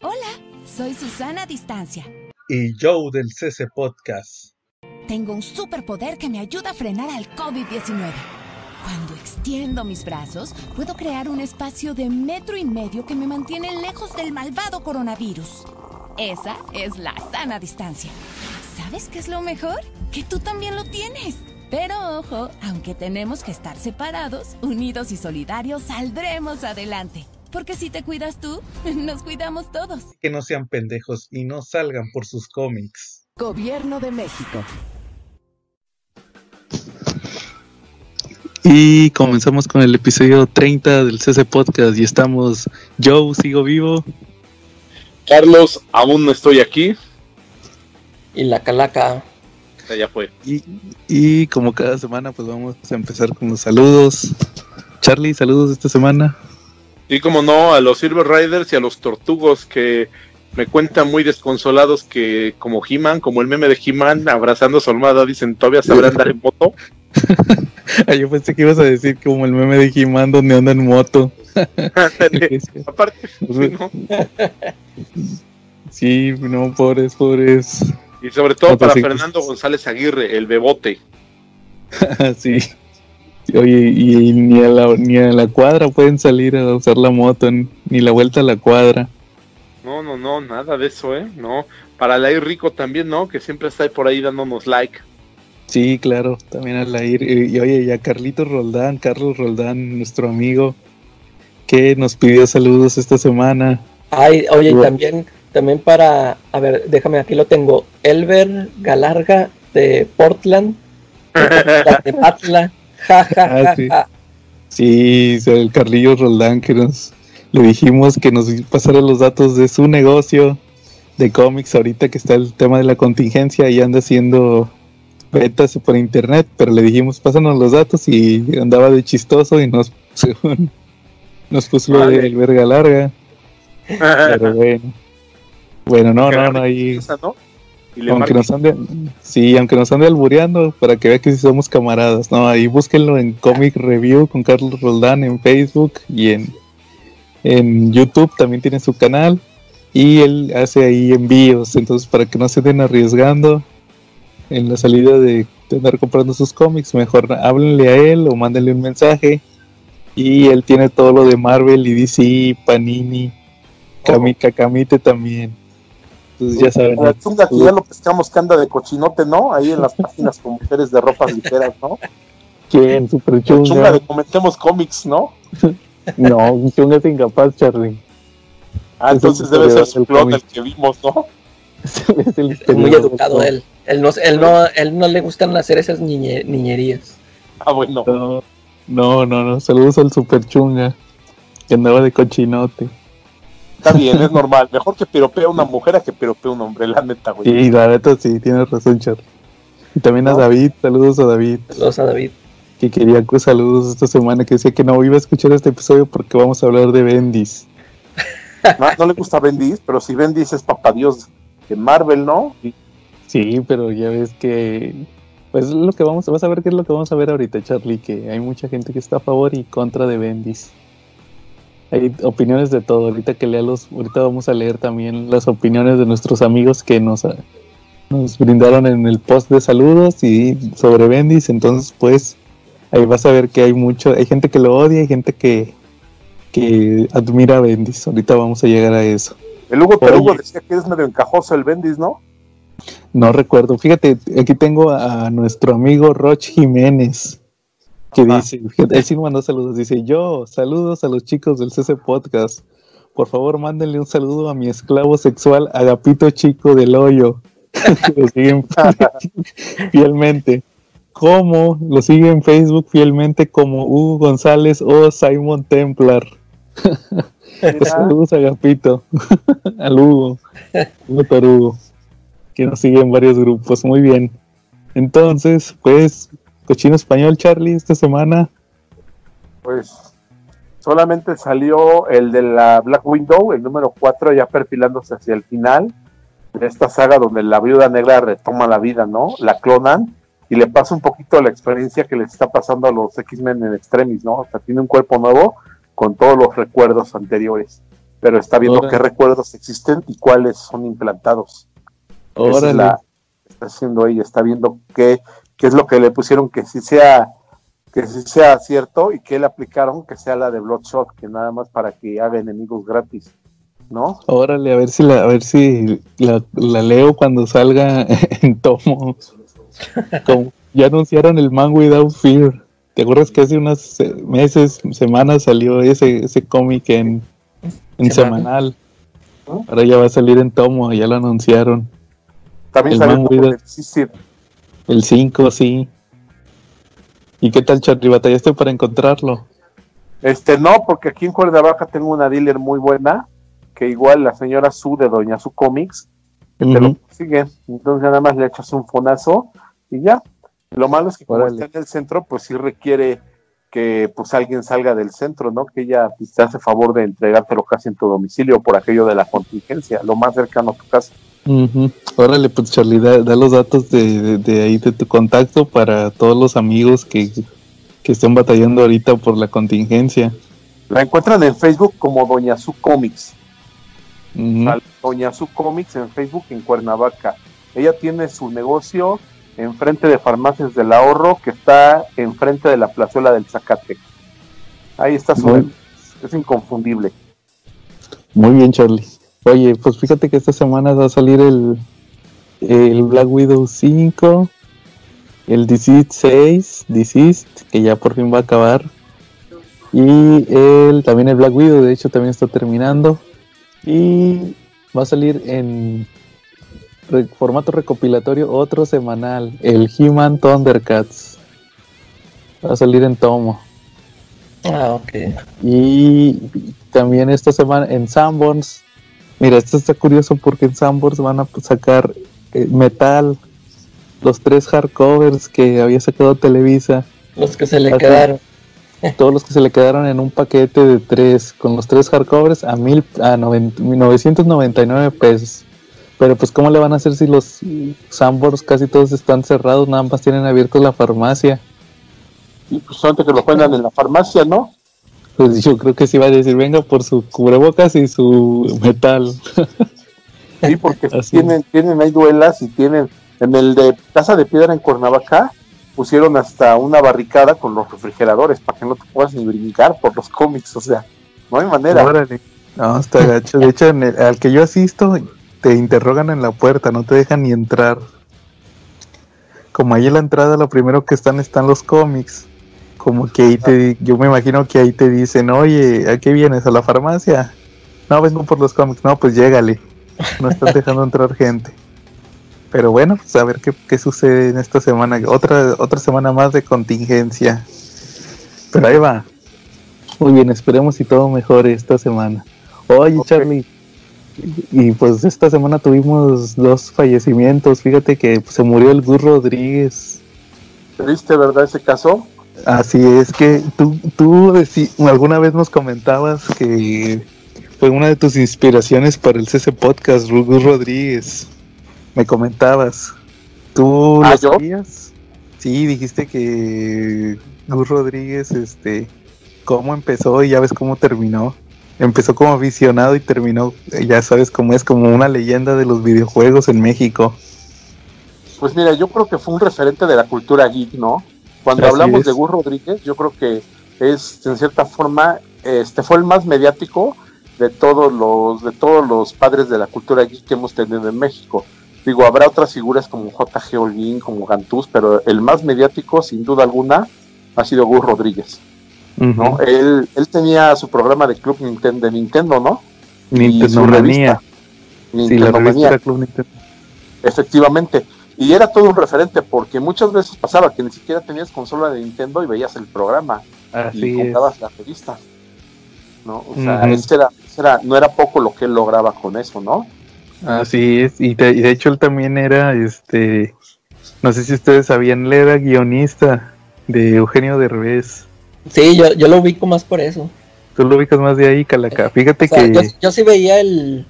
Hola, soy Susana Distancia. Y Joe del CC Podcast. Tengo un superpoder que me ayuda a frenar al COVID-19. Cuando extiendo mis brazos, puedo crear un espacio de 1.5 metros que me mantiene lejos del malvado coronavirus. Esa es la sana distancia. ¿Sabes qué es lo mejor? Que tú también lo tienes. Pero ojo, aunque tenemos que estar separados, unidos y solidarios, saldremos adelante. Porque si te cuidas tú, nos cuidamos todos. Que no sean pendejos y no salgan por sus cómics. Gobierno de México. Y comenzamos con el episodio 30 del CC Podcast y estamos Joe, sigo vivo. Carlos, aún no estoy aquí. Y la calaca. Ya fue. Y como cada semana pues vamos a empezar con los saludos. Charlie, saludos esta semana. Y como no, a los Silver Riders y a los Tortugos que me cuentan muy desconsolados que como He-Man, como el meme de He-Man abrazando a su almohada, dicen, ¿todavía sabrán andar en moto? Yo pensé que ibas a decir como el meme de He-Man donde anda en moto. Aparte, ¿no? Sí, no, pobres. Y sobre todo para Fernando González Aguirre, el bebote. Sí. Oye, y ni a la cuadra pueden salir a usar la moto, ni la vuelta a la cuadra. No, nada de eso, no. Para Lair Rico también, ¿no? Que siempre está por ahí dándonos like. Sí, claro, también a Lair. Y oye, y a Carlos Roldán, nuestro amigo, que nos pidió saludos esta semana. Ay, oye, y también para, a ver, déjame, aquí lo tengo, Elber Galarga de Portland, de Patla. Sí, el Carlillo Roldán que le dijimos que nos pasara los datos de su negocio de cómics ahorita que está el tema de la contingencia y anda haciendo betas por internet, pero le dijimos pásanos los datos y andaba de chistoso y nos puso lo de el verga larga. Pero bueno, no, ahí aunque nos ande albureando, para que vea que sí somos camaradas, no, ahí búsquenlo en Comic Review con Carlos Roldán en Facebook y en YouTube también tiene su canal y él hace ahí envíos, entonces para que no se estén arriesgando en la salida de andar comprando sus cómics, mejor háblenle a él o mándenle un mensaje y él tiene todo lo de Marvel y DC, Panini, Camite también. Entonces ya saben. La chunga que ya lo pescamos que anda de cochinote, ¿no? Ahí en las páginas con mujeres de ropas ligeras, ¿no? ¿Quién? Super chunga. La chunga de Comentemos Cómics, ¿no? No, chunga es incapaz, Charlie. Entonces debe ser su plot el que vimos, ¿no? Es muy educado él. Él no le gustan hacer esas niñerías. Bueno. No. Saludos al super chunga que andaba de cochinote. Está bien, es normal. Mejor que piropea una mujer a que piropea un hombre, la neta, güey. Sí, la neta sí, tienes razón, Charlie. Y también a David, saludos a David. Saludos a David. Que quería saludos esta semana, que decía que no iba a escuchar este episodio porque vamos a hablar de Bendis. No le gusta Bendis, pero si Bendis es papá Dios de Marvel, ¿no? Sí, pero ya ves que... Pues es lo que vas a ver qué es lo que vamos a ver ahorita, Charlie, que hay mucha gente que está a favor y contra de Bendis. Hay opiniones de todo, ahorita vamos a leer también las opiniones de nuestros amigos que nos brindaron en el post de saludos y sobre Bendis, entonces pues ahí vas a ver que hay gente que lo odia, hay gente que admira a Bendis, ahorita vamos a llegar a eso. El Hugo Tarugo decía que es medio encajoso el Bendis, ¿no? No recuerdo, fíjate, aquí tengo a nuestro amigo Roch Jiménez, que dice, fíjate, él sí me mandó saludos, dice, saludos a los chicos del CC Podcast, por favor mándenle un saludo a mi esclavo sexual Agapito Chico del Hoyo, que lo siguen fielmente, lo sigue en Facebook fielmente como Hugo González o Simon Templar. Saludos a Agapito, al Hugo Tarugo, que nos sigue en varios grupos, muy bien. Entonces, pues, cochino español, Charlie, esta semana. Pues solamente salió el de la Black Widow, el número 4, ya perfilándose hacia el final de esta saga donde la Viuda Negra retoma la vida, ¿no? La clonan y le pasa un poquito la experiencia que les está pasando a los X-Men en Extremis, ¿no? O sea, tiene un cuerpo nuevo con todos los recuerdos anteriores. pero está viendo Órale. qué recuerdos existen y cuáles son implantados. Esa es Órale. que está haciendo ella, está viendo qué es lo que le pusieron que sí sea cierto y que le aplicaron que sea la de Bloodshot, que nada más para que haga enemigos gratis, ¿no? Órale, a ver si la leo cuando salga en tomo. Como ya anunciaron el Man Without Fear. ¿Te acuerdas que hace unos semanas salió ese cómic en semanal? Ahora ya va a salir en tomo, ya lo anunciaron. También El salió Man como Without- que sí, El 5, sí. ¿Y qué tal, Charlie? ¿Batallaste para encontrarlo? no, porque aquí en Cuernavaca tengo una dealer muy buena, que igual la señora Su de Doña Su Comics, que te lo Ujú. consigue, entonces nada más le echas un fonazo y ya. Lo malo es que como Órale. está en el centro, pues sí requiere que pues alguien salga del centro, ¿no? Que ella pues, te hace favor de entregártelo casi en tu domicilio por aquello de la contingencia, lo más cercano a tu casa. Ujú. Órale, pues Charlie, da los datos de ahí de tu contacto para todos los amigos que estén batallando ahorita por la contingencia. La encuentran en Facebook como Doña Su Comics. Ujú. Doña Su Comics en Facebook en Cuernavaca. Ella tiene su negocio enfrente de Farmacias del Ahorro, que está enfrente de la plazuela del Zacate. Ahí está su Muy- negocio. Es inconfundible. Muy bien, Charlie. Oye, pues fíjate que esta semana va a salir el Black Widow 5, el Deceased 6, Deceased, que ya por fin va a acabar. Y también el Black Widow, de hecho, también está terminando. Y va a salir en formato recopilatorio otro semanal, el He-Man Thundercats. Va a salir en tomo. Ah, ok. Y también esta semana en Sanborns, mira, esto está curioso porque en Sanborns van a sacar Metal, los 3 hardcovers que había sacado Televisa, Los que se le Ajá. quedaron. todos los que se le quedaron en un paquete de 3, con los 3 hardcovers a 999 pesos. Pero pues ¿cómo le van a hacer si los Sanborns casi todos están cerrados, nada más tienen abiertos la farmacia? Y pues antes que lo vendan en la farmacia, ¿no? Pues yo creo que sí va a decir, venga por su cubrebocas y su metal. Sí, porque Así tienen ahí duelas y tienen, en el de Casa de Piedra en Cuernavaca, pusieron hasta una barricada con los refrigeradores para que no te puedas ni brincar por los cómics, o sea, no hay manera. Órale. No, está gacho. De hecho, al que yo asisto, te interrogan en la puerta, no te dejan ni entrar. Como ahí en la entrada, lo primero que están los cómics. Como que ahí yo me imagino que ahí te dicen, oye, ¿a qué vienes? ¿A la farmacia? No, vengo por los cómics. No, pues llégale. No están dejando entrar gente. Pero bueno, pues a ver qué sucede en esta semana. Otra semana más de contingencia. Pero ahí va. Muy bien, esperemos si todo mejore esta semana. Oye, Ok. Charlie, y pues esta semana tuvimos 2 fallecimientos. Fíjate que se murió el Gus Rodríguez. ¿Triste, verdad, ese caso? Así es que tú alguna vez nos comentabas que fue una de tus inspiraciones para el CC Podcast, Gus Rodríguez. Me comentabas. ¿Tú lo ¿yo? sabías? Sí, dijiste que Gus Rodríguez, cómo empezó y ya ves cómo terminó. Empezó como aficionado y terminó, ya sabes cómo es, como una leyenda de los videojuegos en México. Pues mira, yo creo que fue un referente de la cultura geek, ¿no? Cuando Así hablamos es. de Gus Rodríguez, yo creo que es, en cierta forma, fue el más mediático de todos los padres de la cultura geek que hemos tenido en México. Digo, habrá otras figuras como J.G. Holguín, como Gantús, pero el más mediático, sin duda alguna, ha sido Gus Rodríguez, ¿no? Ujú. Él tenía su programa de Club Nintendo, de Nintendo, ¿no? Nintendo Y su Manía. revista, Sí, la Nintendo revista Manía. era Club Nintendo. Efectivamente. Y era todo un referente, porque muchas veces pasaba que ni siquiera tenías consola de Nintendo y veías el programa y Así es. comprabas la revista, ¿no? O sea, Ujú. no era poco lo que él lograba con eso, ¿no? Así es. Y de hecho él también era, no sé si ustedes sabían, él era guionista de Eugenio Derbez. Sí, yo lo ubico más por eso. Tú lo ubicas más de ahí, Calaca. Fíjate O sea, que... yo sí veía el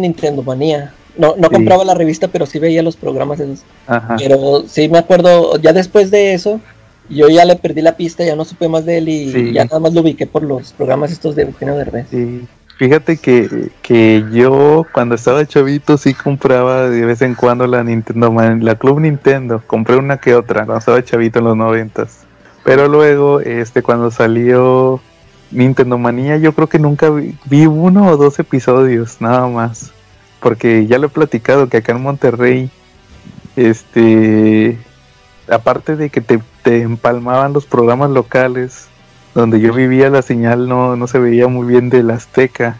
Nintendo Manía. No Sí. compraba la revista, pero sí veía los programas esos. Ajá. Pero sí me acuerdo, ya después de eso, yo ya le perdí la pista, ya no supe más de él y Sí. ya nada más lo ubiqué por los programas estos de Eugenio Derbez. Sí. Fíjate que yo cuando estaba chavito sí compraba de vez en cuando la la Club Nintendo. Compré una que otra cuando estaba chavito en los 90s. Pero luego, cuando salió Nintendo Manía, yo creo que nunca vi 1 o 2 episodios, nada más. Porque ya lo he platicado que acá en Monterrey, aparte de que te empalmaban los programas locales, donde yo vivía la señal no se veía muy bien de la Azteca.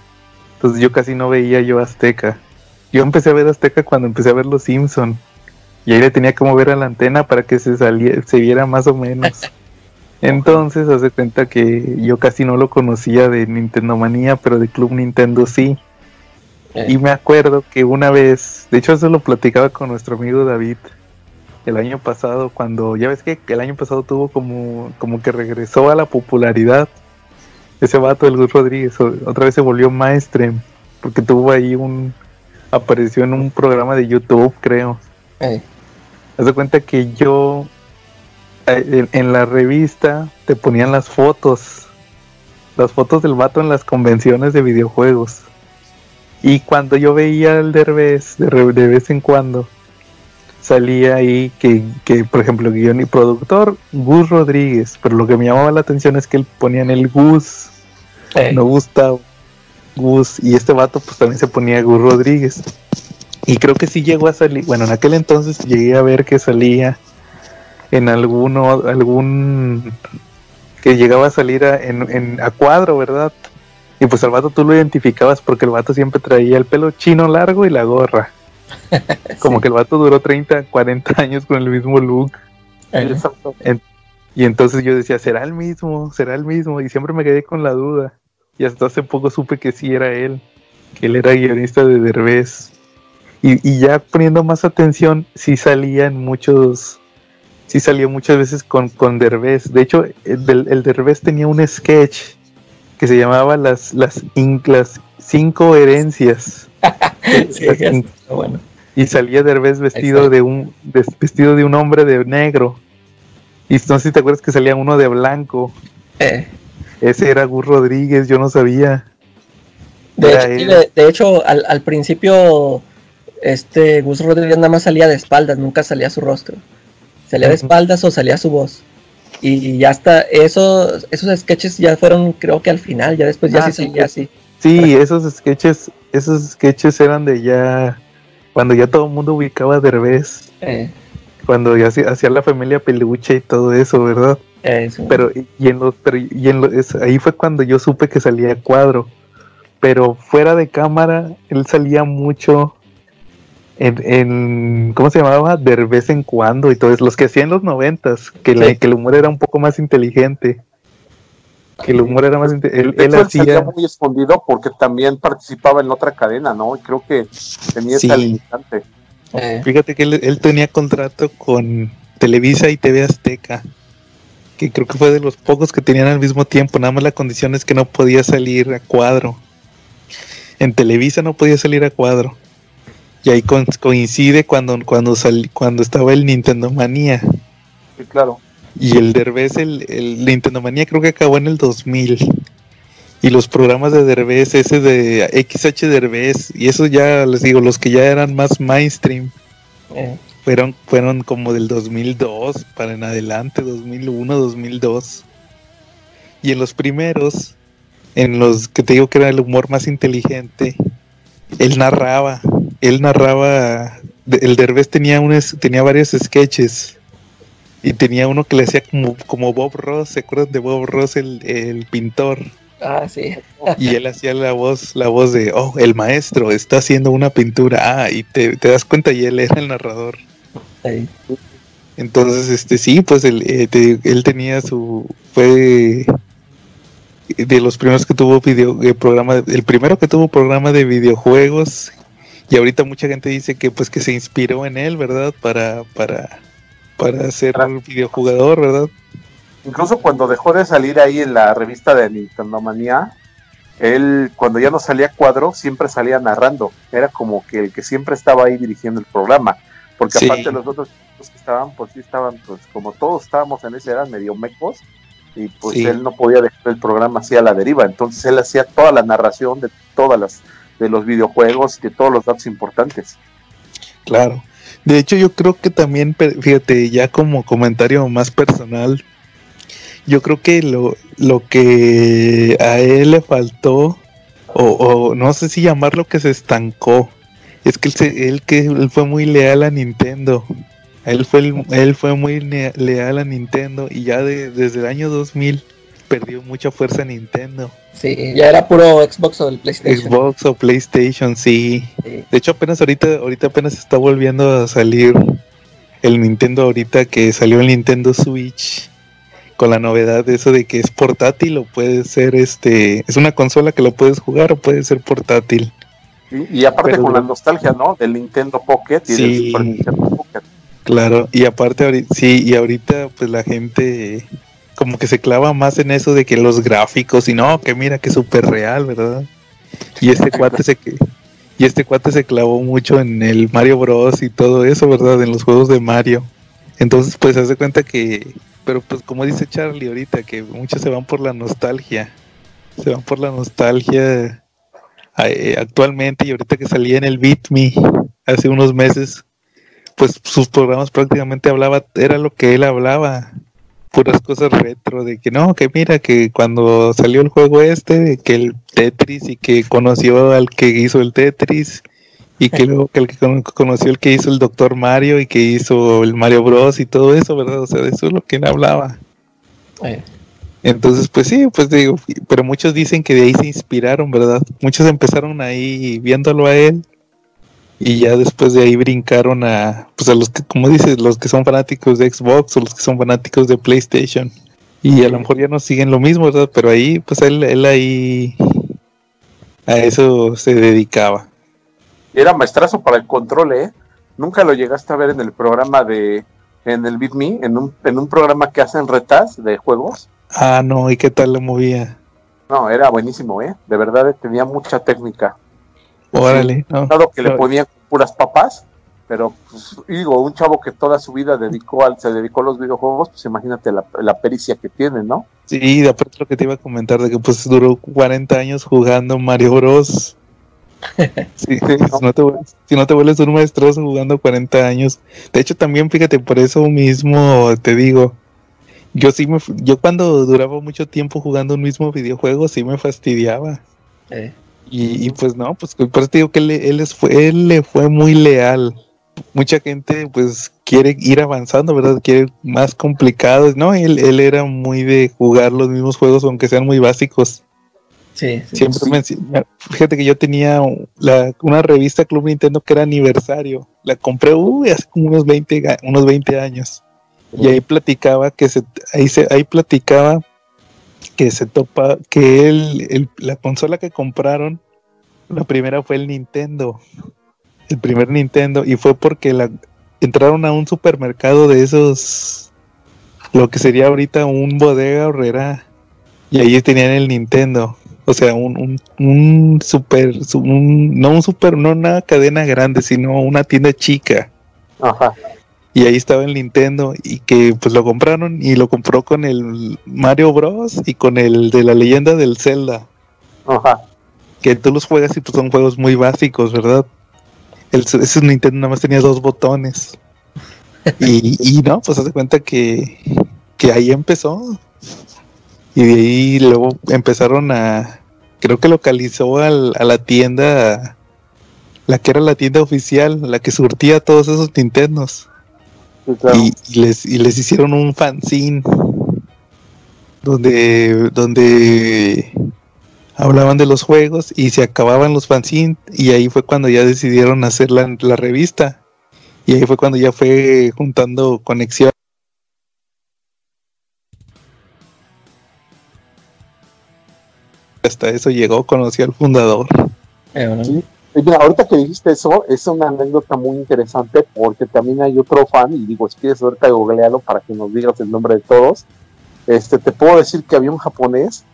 Entonces yo casi no veía yo Azteca. Yo empecé a ver Azteca cuando empecé a ver Los Simpson. Y ahí le tenía que mover a la antena para que se viera más o menos. Entonces hace cuenta que yo casi no lo conocía de Nintendo Manía, pero de Club Nintendo sí. Y me acuerdo que una vez, de hecho eso lo platicaba con nuestro amigo David el año pasado, cuando ya ves que el año pasado tuvo como que regresó a la popularidad ese vato del Gus Rodríguez, otra vez se volvió mainstream, porque tuvo ahí apareció en un programa de YouTube, creo. Haz de cuenta que yo en la revista te ponían las fotos del vato en las convenciones de videojuegos. Y cuando yo veía al Derbez, de vez en cuando, salía ahí que por ejemplo, guion y productor, Gus Rodríguez. Pero lo que me llamaba la atención es que él ponían el Gus, no Gustavo, Gus. Y este vato pues también se ponía Gus Rodríguez. Y creo que sí llegó a salir, bueno, en aquel entonces llegué a ver que salía en algún que llegaba a salir a cuadro, ¿verdad? Y pues al vato tú lo identificabas porque el vato siempre traía el pelo chino largo y la gorra. Como sí. Que el vato duró 30, 40 años con el mismo look. Y entonces yo decía, ¿será el mismo? Y siempre me quedé con la duda. Y hasta hace poco supe que sí era él, que él era guionista de Derbez. Y ya poniendo más atención, sí salía muchas veces con Derbez. De hecho, el Derbez tenía un sketch que se llamaba las 5 herencias. Sí, bueno. Y salía Derbez vestido de un hombre de negro. Y no sé si te acuerdas que salía uno de blanco. Ese era Gus Rodríguez, yo no sabía. De hecho, al principio Gus Rodríguez nada más salía de espaldas, nunca salía su rostro. Salía de espaldas o salía su voz. Y ya hasta esos sketches ya fueron, creo que al final, ya después ya sí salía así. Sí, esos sketches eran de ya cuando ya todo el mundo ubicaba a Derbez. Cuando ya hacía la familia Peluche y todo eso, ¿verdad? Sí. Pero ahí fue cuando yo supe que salía a cuadro. Pero fuera de cámara, él salía mucho en ¿cómo se llamaba? De vez en cuando y todo eso. Los que hacían los 90s, que el humor era un poco más inteligente. Él salía muy escondido porque también participaba en otra cadena, ¿no? Y creo que tenía esa limitante. Fíjate que él tenía contrato con Televisa y TV Azteca, que creo que fue de los pocos que tenían al mismo tiempo. Nada más la condición es que no podía salir a cuadro. En Televisa no podía salir a cuadro. Y ahí coincide cuando estaba el Nintendo Manía. Sí, claro. Y el Derbez, el Nintendo Manía creo que acabó en el 2000. Y los programas de Derbez, ese de XH Derbez, y eso ya les digo, los que ya eran más mainstream, fueron como del 2002 para en adelante, 2001, 2002. Y en los primeros, en los que te digo que era el humor más inteligente, él narraba, el Derbez tenía varios sketches. Y tenía uno que le hacía como Bob Ross, ¿se acuerdan de Bob Ross, el pintor? Ah, sí. Y él hacía la voz de, el maestro está haciendo una pintura. Y te das cuenta, y él era el narrador. Sí. Entonces, sí, pues él tenía fue de los primeros que tuvo el primero que tuvo programa de videojuegos. Y ahorita mucha gente dice que pues que se inspiró en él, ¿verdad? Para ser un videojugador, ¿verdad? Incluso cuando dejó de salir ahí en la revista de Nintendo Manía, él cuando ya no salía a cuadro, siempre salía narrando. Era como que el que siempre estaba ahí dirigiendo el programa. Porque aparte los otros que estaban, pues sí estaban, pues como todos estábamos en esa edad medio mecos, y pues él no podía dejar el programa así a la deriva, entonces él hacía toda la narración de de los videojuegos y de todos los datos importantes. Claro. De hecho, yo creo que también, fíjate, ya como comentario más personal, yo creo que lo que a él le faltó, o no sé si llamarlo que se estancó, es que él fue muy leal a Nintendo. Él fue muy leal a Nintendo y ya desde el año 2000 perdió mucha fuerza Nintendo. Sí, ya era puro Xbox o el PlayStation. Xbox o PlayStation, sí. De hecho, ahorita apenas está volviendo a salir el Nintendo, ahorita que salió el Nintendo Switch, con la novedad de eso de que es portátil o puede ser es una consola que lo puedes jugar o puede ser portátil. Y aparte con la nostalgia, ¿no? Del Nintendo Pocket y del Super Nintendo Pocket. Claro, y aparte ahorita pues la gente como que se clava más en eso de que los gráficos y no, que mira que es súper real, ¿verdad? Y este cuate se clavó mucho en el Mario Bros y todo eso, ¿verdad? En los juegos de Mario. Entonces pues se hace cuenta que, pero pues como dice Charlie ahorita, que muchos se van por la nostalgia. Se van por la nostalgia actualmente, y ahorita que salía en el Beat Me hace unos meses, pues sus programas prácticamente era lo que él hablaba, puras cosas retro, de que no, que mira que cuando salió el juego que el Tetris, y que conoció al que hizo el Tetris, y que luego que el que conoció el que hizo el Dr. Mario y que hizo el Mario Bros y todo eso, ¿verdad? O sea, de eso es lo que él hablaba. Entonces, pues sí, pues digo, pero muchos dicen que de ahí se inspiraron, ¿verdad? Muchos empezaron ahí viéndolo a él y ya después de ahí brincaron a los que, como dices, los que son fanáticos de Xbox o los que son fanáticos de PlayStation. Y a lo mejor ya no siguen lo mismo, ¿verdad? Pero ahí, pues él ahí a eso se dedicaba. Era maestrazo para el control, ¿eh? Nunca lo llegaste a ver en el programa en el Beat Me, en un programa que hacen retas de juegos. Ah, no, ¿y qué tal lo movía? No, era buenísimo, ¿eh? De verdad tenía mucha técnica. Órale, sí, no. Que le ponían puras papas, pero pues, digo, un chavo que toda su vida se dedicó a los videojuegos, pues imagínate la pericia que tiene, ¿no? Sí, de aparte lo que te iba a comentar, de que pues duró 40 años jugando Mario Bros. Sí, no. Si no te vuelves un maestroso jugando 40 años. De hecho, también fíjate, por eso mismo te digo, yo cuando duraba mucho tiempo jugando un mismo videojuego, sí me fastidiaba. Y pues no, pues por eso te digo que él le fue muy leal. Mucha gente pues quiere ir avanzando, ¿verdad? Quiere más complicados, ¿no? Él era muy de jugar los mismos juegos aunque sean muy básicos. Sí. Fíjate que yo tenía una revista Club Nintendo que era aniversario. La compré hace como unos 20 años. Y ahí platicaba que la consola que compraron, la primera fue el Nintendo. El primer Nintendo. Y fue porque entraron a un supermercado de esos, lo que sería ahorita un bodega horrera. Y ahí tenían el Nintendo. O sea, no una cadena grande, sino una tienda chica. Ajá. Y ahí estaba el Nintendo, y que pues lo compraron, y lo compró con el Mario Bros. Y con el de la leyenda del Zelda. Ajá. Que tú los juegas y pues son juegos muy básicos, ¿verdad? Ese Nintendo nada más tenía 2 botones. Y no, pues haz cuenta que ahí empezó. Y de ahí luego empezaron creo que localizó a la tienda, la que era la tienda oficial, la que surtía todos esos Nintendos. Sí, claro. Y les hicieron un fanzine donde hablaban de los juegos y se acababan los fanzines, y ahí fue cuando ya decidieron hacer la revista. Y ahí fue cuando ya fue juntando conexión. Hasta eso llegó, conocí al fundador. Sí. Y mira, ahorita que dijiste eso, es una anécdota muy interesante, porque también hay otro fan, y digo, si quieres ahorita googlealo para que nos digas el nombre de todos. Te puedo decir que había un japonés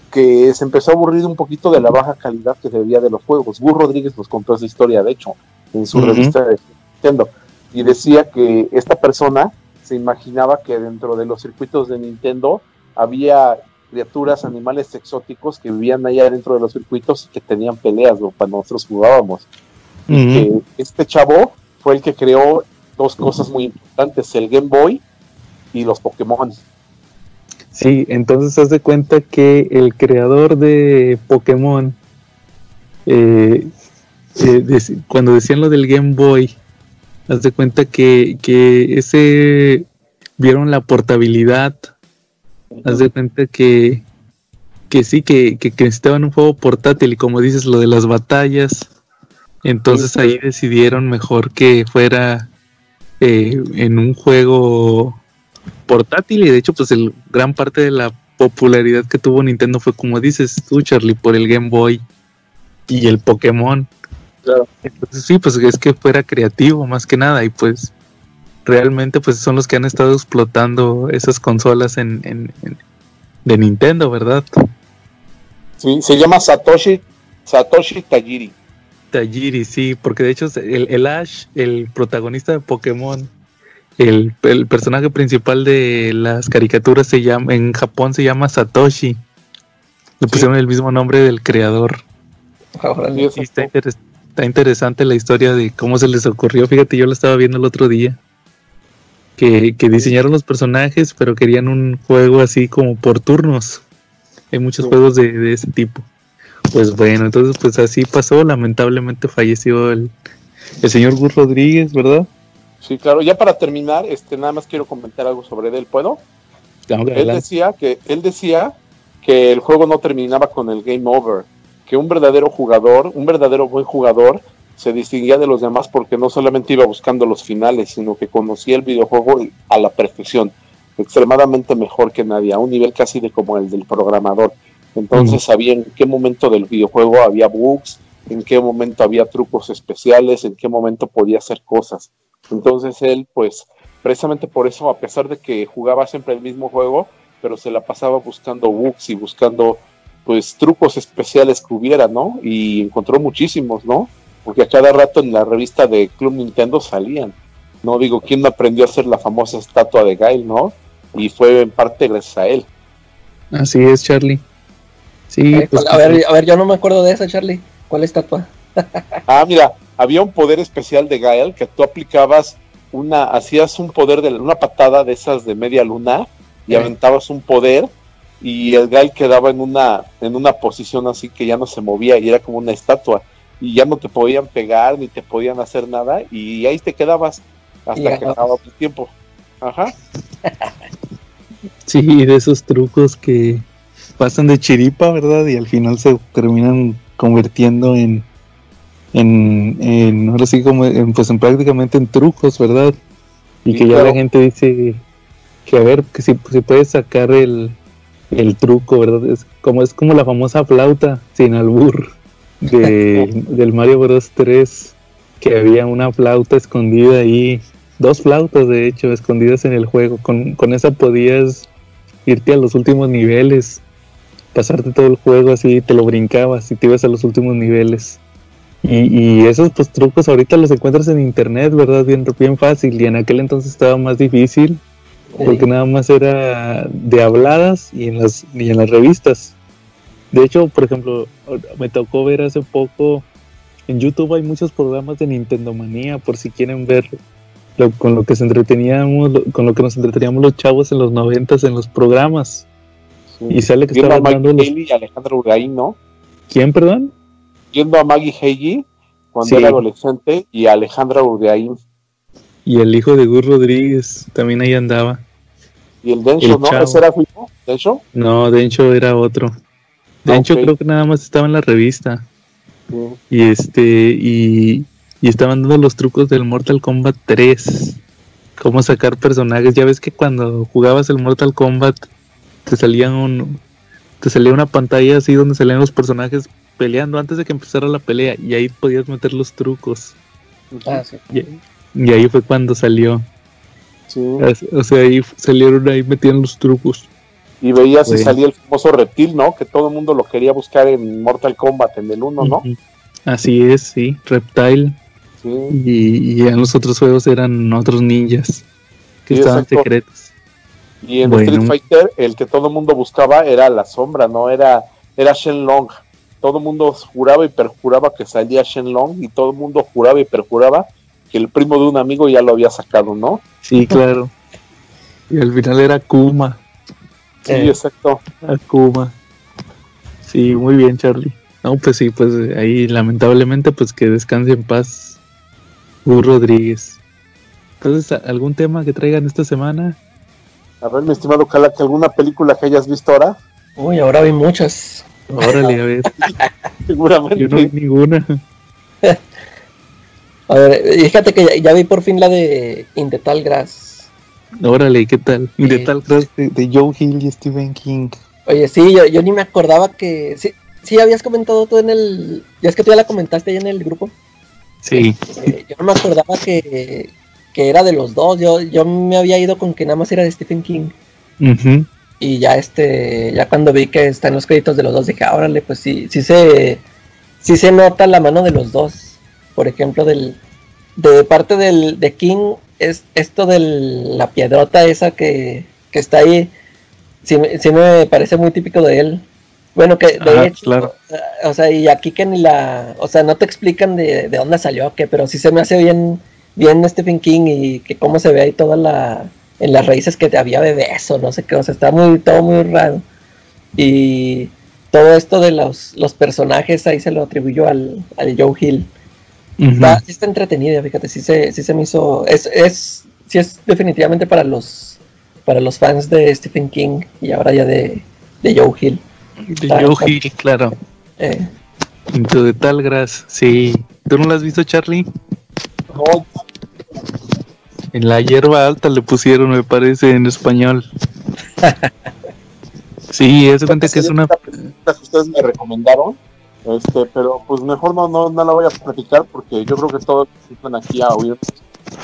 que se empezó a aburrir un poquito de la baja calidad que se veía de los juegos. Gus Rodríguez nos contó esa historia, de hecho, en su revista de Nintendo, y decía que esta persona se imaginaba que dentro de los circuitos de Nintendo había criaturas, animales exóticos que vivían allá dentro de los circuitos y que tenían peleas, ¿no? Cuando nosotros jugábamos. Y que este chavo fue el que creó dos cosas muy importantes, el Game Boy y los Pokémon. Sí, entonces haz de cuenta que el creador de Pokémon, cuando decían lo del Game Boy, haz de cuenta que ese vieron la portabilidad, haz de cuenta que sí, que necesitaban un juego portátil, y como dices, lo de las batallas, entonces ahí decidieron mejor que fuera en un juego portátil, y de hecho pues gran parte de la popularidad que tuvo Nintendo fue, como dices tú, Charlie, por el Game Boy y el Pokémon. Claro. Entonces sí, pues es que fuera creativo más que nada, y pues realmente pues son los que han estado explotando esas consolas de Nintendo, ¿verdad? Sí, se llama Satoshi Tajiri. Tajiri, sí, porque de hecho el Ash, el protagonista de Pokémon, el personaje principal de las caricaturas en Japón se llama Satoshi. Le pusieron el mismo nombre del creador. Sí, está interesante la historia de cómo se les ocurrió. Fíjate, yo lo estaba viendo el otro día. Que diseñaron los personajes, pero querían un juego así como por turnos. Hay muchos juegos de ese tipo. Pues bueno, entonces pues así pasó. Lamentablemente falleció el señor Gus Rodríguez, ¿verdad? Sí, claro. Ya para terminar, nada más quiero comentar algo sobre él. ¿Puedo? Él decía que el juego no terminaba con el game over, que un verdadero buen jugador, se distinguía de los demás porque no solamente iba buscando los finales, sino que conocía el videojuego a la perfección, extremadamente mejor que nadie, a un nivel casi de como el del programador. Entonces sabía en qué momento del videojuego había bugs, en qué momento había trucos especiales, en qué momento podía hacer cosas. Entonces él, pues, precisamente por eso, a pesar de que jugaba siempre el mismo juego, pero se la pasaba buscando bugs y buscando, pues, trucos especiales que hubiera, ¿no? Y encontró muchísimos, ¿no? Porque a cada rato en la revista de Club Nintendo salían. No digo, ¿quién no aprendió a hacer la famosa estatua de Gail, no? Y fue en parte gracias a él. Así es, Charlie. Sí, pues, a ver, yo no me acuerdo de esa, Charlie. ¿Cuál estatua? Mira, había un poder especial de Gael que tú aplicabas hacías un poder una patada de esas de media luna y aventabas un poder y el Gael quedaba en una posición así que ya no se movía y era como una estatua y ya no te podían pegar ni te podían hacer nada y ahí te quedabas hasta que acababa tu tiempo. Ajá. Sí, de esos trucos que pasan de chiripa, ¿verdad? Y al final se terminan convirtiendo en ahora sí como pues en prácticamente en trucos, ¿verdad? Y que ya la gente dice que a ver que si puedes sacar el truco, ¿verdad? Es como la famosa flauta sin albur del Mario Bros 3, que había una flauta escondida ahí, 2 flautas de hecho escondidas en el juego. Con esa podías irte a los últimos niveles, pasarte todo el juego así, te lo brincabas y te ibas a los últimos niveles. Y esos pues trucos ahorita los encuentras en internet, ¿verdad? Bien fácil, y en aquel entonces estaba más difícil porque nada más era de habladas y en las revistas. De hecho, por ejemplo, me tocó ver hace poco en YouTube hay muchos programas de Nintendo Manía, por si quieren ver con lo que nos entreteníamos los chavos en los 90s en los programas. Sí. Y sale que estaba hablando y Alejandra Urgaín, ¿no? ¿Quién, perdón? Yendo a Maggie Heiji cuando era adolescente y a Alejandra Urgaín. Y el hijo de Gus Rodríguez también ahí andaba. ¿Y el Densho, no? ¿Ese era su hijo? ¿Densho? No, Densho era otro. Densho creo que nada más estaba en la revista. Sí. Y estaban dando los trucos del Mortal Kombat 3. Cómo sacar personajes. Ya ves que cuando jugabas el Mortal Kombat te salía una pantalla así donde salían los personajes peleando antes de que empezara la pelea y ahí podías meter los trucos. Sí. Y ahí fue cuando salió. Sí. O sea, ahí metían los trucos. Y veías si salía el famoso reptil, ¿no? Que todo el mundo lo quería buscar en Mortal Kombat, en el 1, ¿no? Así es, sí, Reptile. Sí. Y en los otros juegos eran otros ninjas que estaban secretos. Y en Street Fighter, el que todo el mundo buscaba era la sombra, no era Shenlong. Todo el mundo juraba y perjuraba que salía Shenlong, y todo el mundo juraba y perjuraba que el primo de un amigo ya lo había sacado, ¿no? Sí, claro. Y al final era Kuma. Sí, exacto. Akuma. Sí, muy bien, Charlie. No, pues sí, pues ahí lamentablemente pues que descanse en paz Gus Rodríguez. Entonces, ¿algún tema que traigan esta semana? A ver, mi estimado Cala, que alguna película que hayas visto ahora. Uy, ahora vi muchas. Órale, a ver. Seguramente. Yo no vi ninguna. A ver, fíjate que ya vi por fin la de In the Tall Grass. Órale, ¿qué tal? In the Tall Grass de Joe Hill y Stephen King. Oye, sí, yo ni me acordaba que... Sí, habías comentado tú en el... Ya es que tú ya la comentaste ahí en el grupo. Sí. Yo no me acordaba que era de los dos. Yo me había ido con que nada más era de Stephen King. Uh-huh. Y ya ya cuando vi que están los créditos de los dos, dije, órale, pues sí se nota la mano de los dos. Por ejemplo, de parte de King, es esto de la piedrota esa que está ahí, sí me parece muy típico de él. Bueno, que de hecho, claro. O sea, y aquí que ni o sea, no te explican de dónde salió, pero sí se me hace bien Stephen King, y que cómo se ve ahí en las raíces que había bebés o no sé qué, o sea, está todo muy raro. Y todo esto de los personajes ahí se lo atribuyó al Joe Hill. Uh-huh. Está entretenida, fíjate, sí se me hizo, es definitivamente para los fans de Stephen King, y ahora ya de Joe Hill. Joe Hill, claro. Into the Tall Grass, sí. ¿Tú no la has visto, Charlie? No. En La Hierba Alta le pusieron, me parece, en español. Sí, es cuenta que es una... que ustedes me recomendaron, pero pues mejor no la voy a platicar, porque yo creo que todos los que están aquí a oír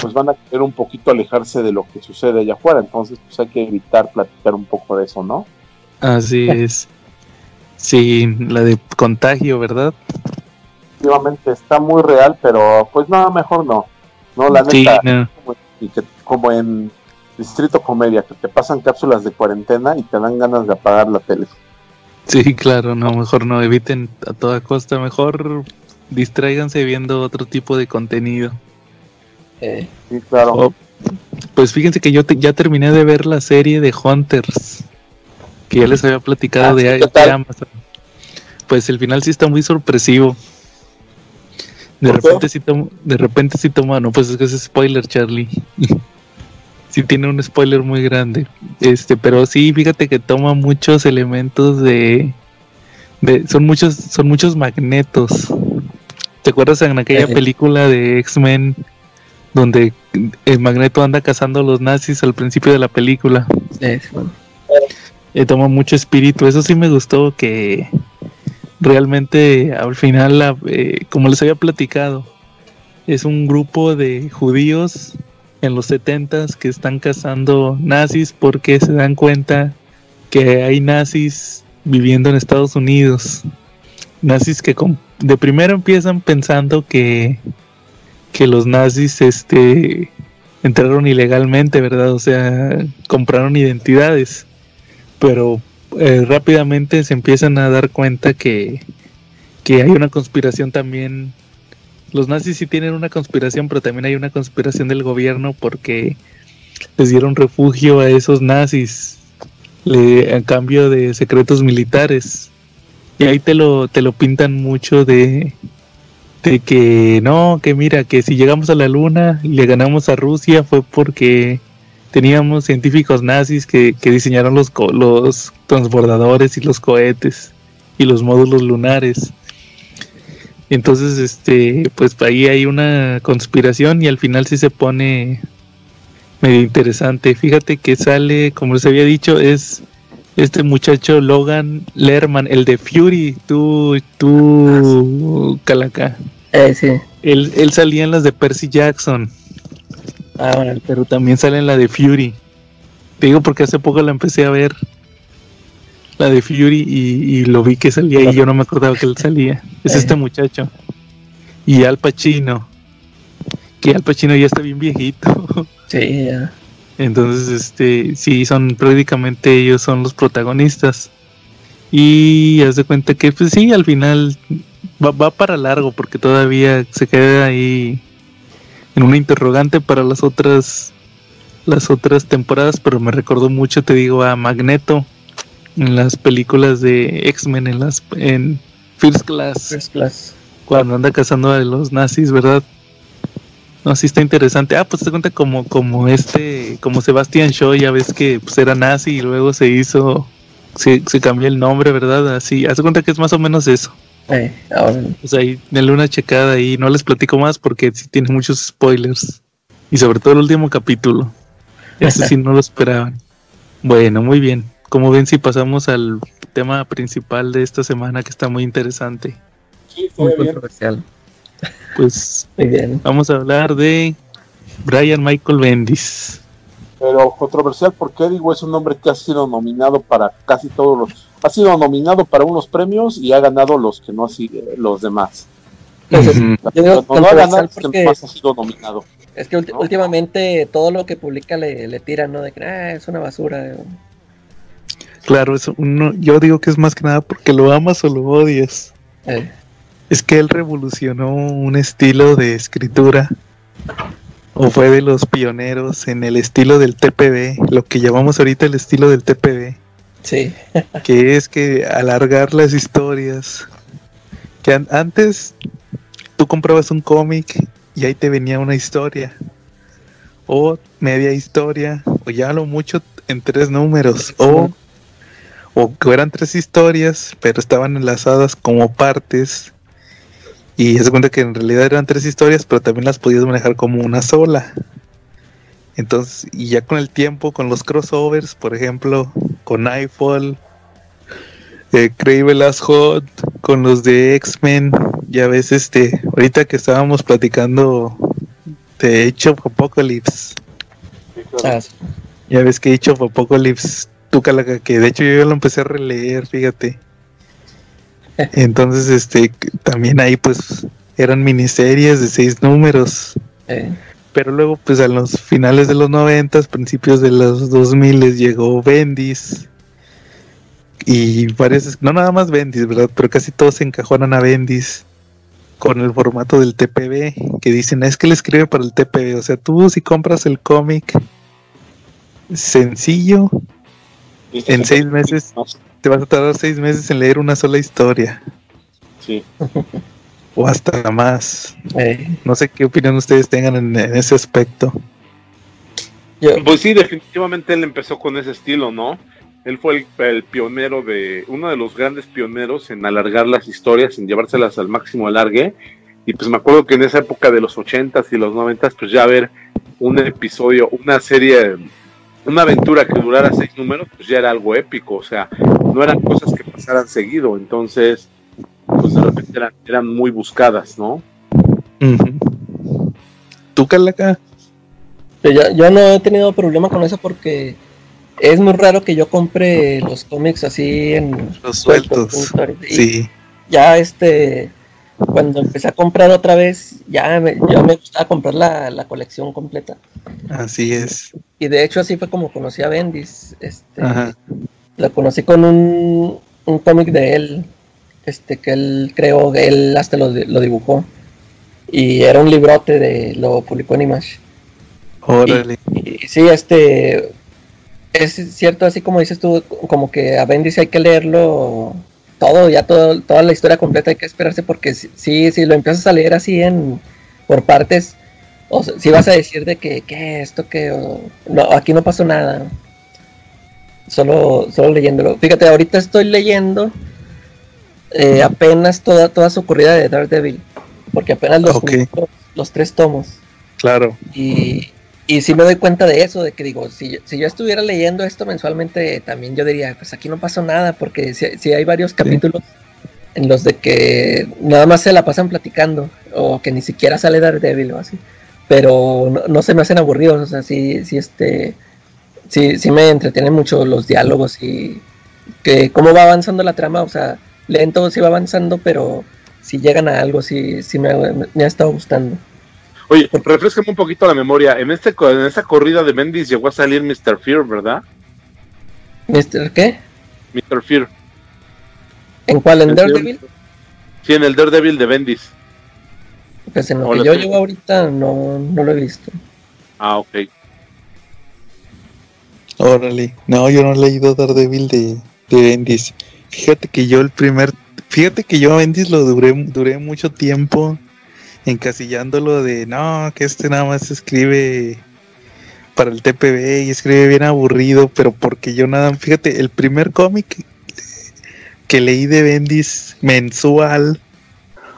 pues van a querer un poquito alejarse de lo que sucede allá afuera, entonces pues hay que evitar platicar un poco de eso, ¿no? Así es. Sí, la de Contagio, ¿verdad? Efectivamente, está muy real, pero pues nada, mejor no, la neta, sí, no. Como en Distrito Comedia, que te pasan cápsulas de cuarentena y te dan ganas de apagar la tele. Sí, claro, no, mejor no, eviten a toda costa, mejor distráiganse viendo otro tipo de contenido. Sí, claro. Pues fíjense que yo ya terminé de ver la serie de Hunters, que ya les había platicado de Amazon. Pues el final sí está muy sorpresivo. De repente sí toma, no, pues es que es spoiler, Charlie. Sí tiene un spoiler muy grande. Pero sí, fíjate que toma muchos elementos son muchos magnetos. ¿Te acuerdas en aquella película de X-Men donde el Magneto anda cazando a los nazis al principio de la película? Toma mucho espíritu. Eso sí me gustó, que realmente al final, como les había platicado, es un grupo de judíos en los 70s que están cazando nazis porque se dan cuenta que hay nazis viviendo en Estados Unidos. Nazis que de primero empiezan pensando que los nazis entraron ilegalmente, ¿verdad? O sea, compraron identidades. Pero rápidamente se empiezan a dar cuenta que hay una conspiración también. Los nazis sí tienen una conspiración, pero también hay una conspiración del gobierno, porque les dieron refugio a esos nazis a cambio de secretos militares. Y ahí te lo pintan mucho de que no, que mira, que si llegamos a la luna y le ganamos a Rusia fue porque teníamos científicos nazis que diseñaron los transbordadores y los cohetes y los módulos lunares. Entonces, pues ahí hay una conspiración y al final sí se pone medio interesante. Fíjate que sale, como les había dicho, es este muchacho Logan Lerman, el de Fury, tú Calaca. Sí. Él salía en las de Percy Jackson. Bueno. Pero también sale en la de Fury. Te digo porque hace poco la empecé a ver, la de Fury, y lo vi que salía y yo no me acordaba que él salía. Es este muchacho. Y Al Pacino, que Al Pacino ya está bien viejito. Sí, ya. Entonces, sí, son prácticamente ellos son los protagonistas. Y haz de cuenta que, pues sí, al final va para largo, porque todavía se queda ahí en una interrogante para las otras temporadas, pero me recordó mucho, te digo, a Magneto en las películas de X-Men, en First Class, cuando anda cazando a los nazis, ¿verdad? No, sí está interesante. Pues te cuenta como Sebastian Shaw, ya ves que pues era nazi y luego se cambió el nombre, ¿verdad? Así, haz de cuenta que es más o menos eso. Pues ahí, denle una checada y no les platico más porque sí tiene muchos spoilers. Y sobre todo el último capítulo. Ese sí no lo esperaban. Bueno, muy bien. Como ven, si pasamos al tema principal de esta semana, que está muy interesante. Sí, Muy bien. controversial. Pues Muy bien. vamos a hablar de Brian Michael Bendis. Pero controversial porque digo, es un hombre que ha sido nominado para casi todos ha sido nominado para unos premios y ha ganado los que no así los demás. Entonces, yo digo No ha ganado, controversial porque más ha sido nominado. es que últimamente todo lo que publica le tiran, ¿no? De que es una basura. Claro, yo digo que es más que nada porque lo amas o lo odias. Es que él revolucionó un estilo de escritura, o fue de los pioneros en el estilo del TPB, lo que llamamos ahorita el estilo del TPB. Sí. Que es que alargar las historias. Que antes tú comprabas un cómic y ahí te venía una historia, o media historia, o ya lo mucho en 3 números, o que eran 3 historias, pero estaban enlazadas como partes. Y se cuenta que en realidad eran 3 historias, pero también las podías manejar como una sola. Entonces, y ya con el tiempo, con los crossovers, por ejemplo, con Nightfall, Crave As Hot, con los de X-Men, ya ves, ahorita que estábamos platicando de Age of Apocalypse. Sí, claro. Ya ves que Age of Apocalypse, que de hecho yo ya lo empecé a releer, fíjate. Entonces, también ahí pues eran miniseries de 6 números. Pero luego pues a los finales de los 90, principios de los 2000 llegó Bendis. Y varios, no nada más Bendis, ¿verdad? Pero casi todos se encajonan a Bendis con el formato del TPB, que dicen, es que él escribe para el TPB. O sea, tú si compras el cómic sencillo, en 6 meses te vas a tardar 6 meses en leer una sola historia. Sí. O hasta más. No sé qué opinión ustedes tengan en ese aspecto. Pues sí, definitivamente él empezó con ese estilo, ¿no? Él fue el pionero uno de los grandes pioneros en alargar las historias, en llevárselas al máximo alargue. Y pues me acuerdo que en esa época de los 80s y los 90s, pues ya ver un episodio, una serie, una aventura que durara 6 números, pues ya era algo épico. O sea, no eran cosas que pasaran seguido. Entonces, pues de repente eran muy buscadas, ¿no? ¿Tú, Calaca? Yo no he tenido problema con eso porque es muy raro que yo compre los cómics así en los sueltos. Sí. Ya cuando empecé a comprar otra vez, ya me gustaba comprar la colección completa. Así es. Y de hecho así fue como conocí a Bendis. Ajá. Lo conocí con un cómic de él, que él creó, él hasta lo dibujó. Y era un librote, lo publicó en Image. Órale. Y sí, es cierto, así como dices tú, como que a Bendis hay que leerlo toda la historia completa, hay que esperarse, porque si lo empiezas a leer así por partes, o sea, si vas a decir de que no, aquí no pasó nada, solo leyéndolo. Fíjate, ahorita estoy leyendo apenas toda su corrida de Daredevil, porque apenas los 3 tomos. Claro. Y sí me doy cuenta de eso, de que digo, si yo estuviera leyendo esto mensualmente, también yo diría, pues aquí no pasó nada, porque si hay varios capítulos en los de que nada más se la pasan platicando, o que ni siquiera sale Daredevil o así, pero no se me hacen aburridos, o sea, sí me entretienen mucho los diálogos y que cómo va avanzando la trama, o sea, lento sí va avanzando, pero si llegan a algo, sí me ha estado gustando. Oye, refrescame un poquito la memoria. En esa corrida de Bendis llegó a salir Mr. Fear, ¿verdad? ¿Mr. qué? Mr. Fear. ¿En cuál? ¿En Daredevil? Sí, en el Daredevil de Bendis. Pues en lo que yo llevo ahorita no lo he visto. Ah, ok. Órale. No, yo no he leído Daredevil de Bendis. Fíjate que yo a Bendis lo duré mucho tiempo encasillándolo de no, que nada más escribe para el TPB y escribe bien aburrido, pero porque fíjate, el primer cómic que leí de Bendis mensual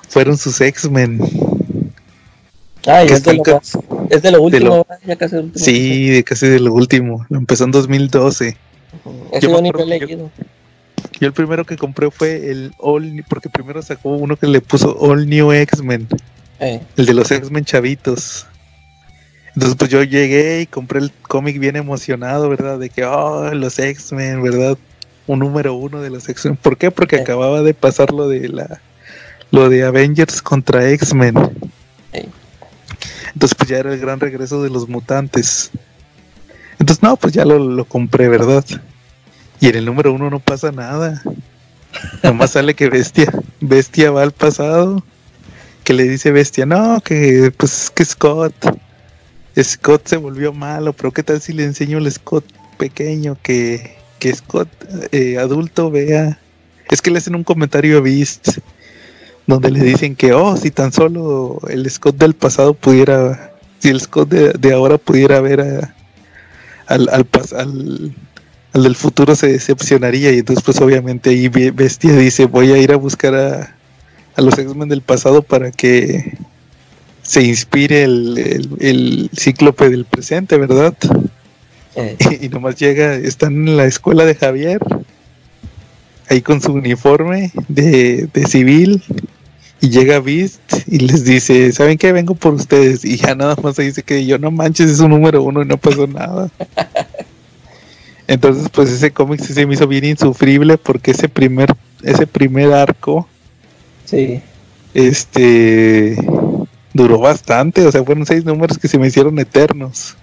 fueron sus X-Men. Ah, y es de lo último, ya casi el último. Sí, casi de lo último. Lo empezó en 2012. Yo ni lo he leído. Yo el primero que compré fue el porque primero sacó uno que le puso All New X-Men. El de los X-Men chavitos. Entonces pues yo llegué y compré el cómic bien emocionado, ¿verdad? De que, los X-Men, ¿verdad? Un número 1 de los X-Men. ¿Por qué? Porque acababa de pasar lo de Avengers contra X-Men. Entonces pues ya era el gran regreso de los mutantes. Entonces no, pues ya lo compré, ¿verdad? Y en el número 1 no pasa nada. Nomás sale que Bestia va al pasado. Que le dice Bestia, no, que pues que Scott se volvió malo, pero qué tal si le enseño al Scott pequeño que Scott adulto vea. Es que le hacen un comentario a Beast donde le dicen que si tan solo el Scott del pasado pudiera, si el Scott de ahora pudiera ver al del futuro se decepcionaría. Y entonces pues obviamente ahí Bestia dice, voy a ir a buscar a los X-Men del pasado para que se inspire el cíclope del presente, ¿verdad? Y nomás están en la escuela de Javier, ahí con su uniforme de civil, y llega Beast y les dice, ¿saben qué? Vengo por ustedes. Y ya nada más se dice que yo, no manches, es un número 1 y no pasó nada. Entonces pues ese cómic sí se me hizo bien insufrible porque ese primer arco sí. Duró bastante, o sea, fueron 6 números que se me hicieron eternos.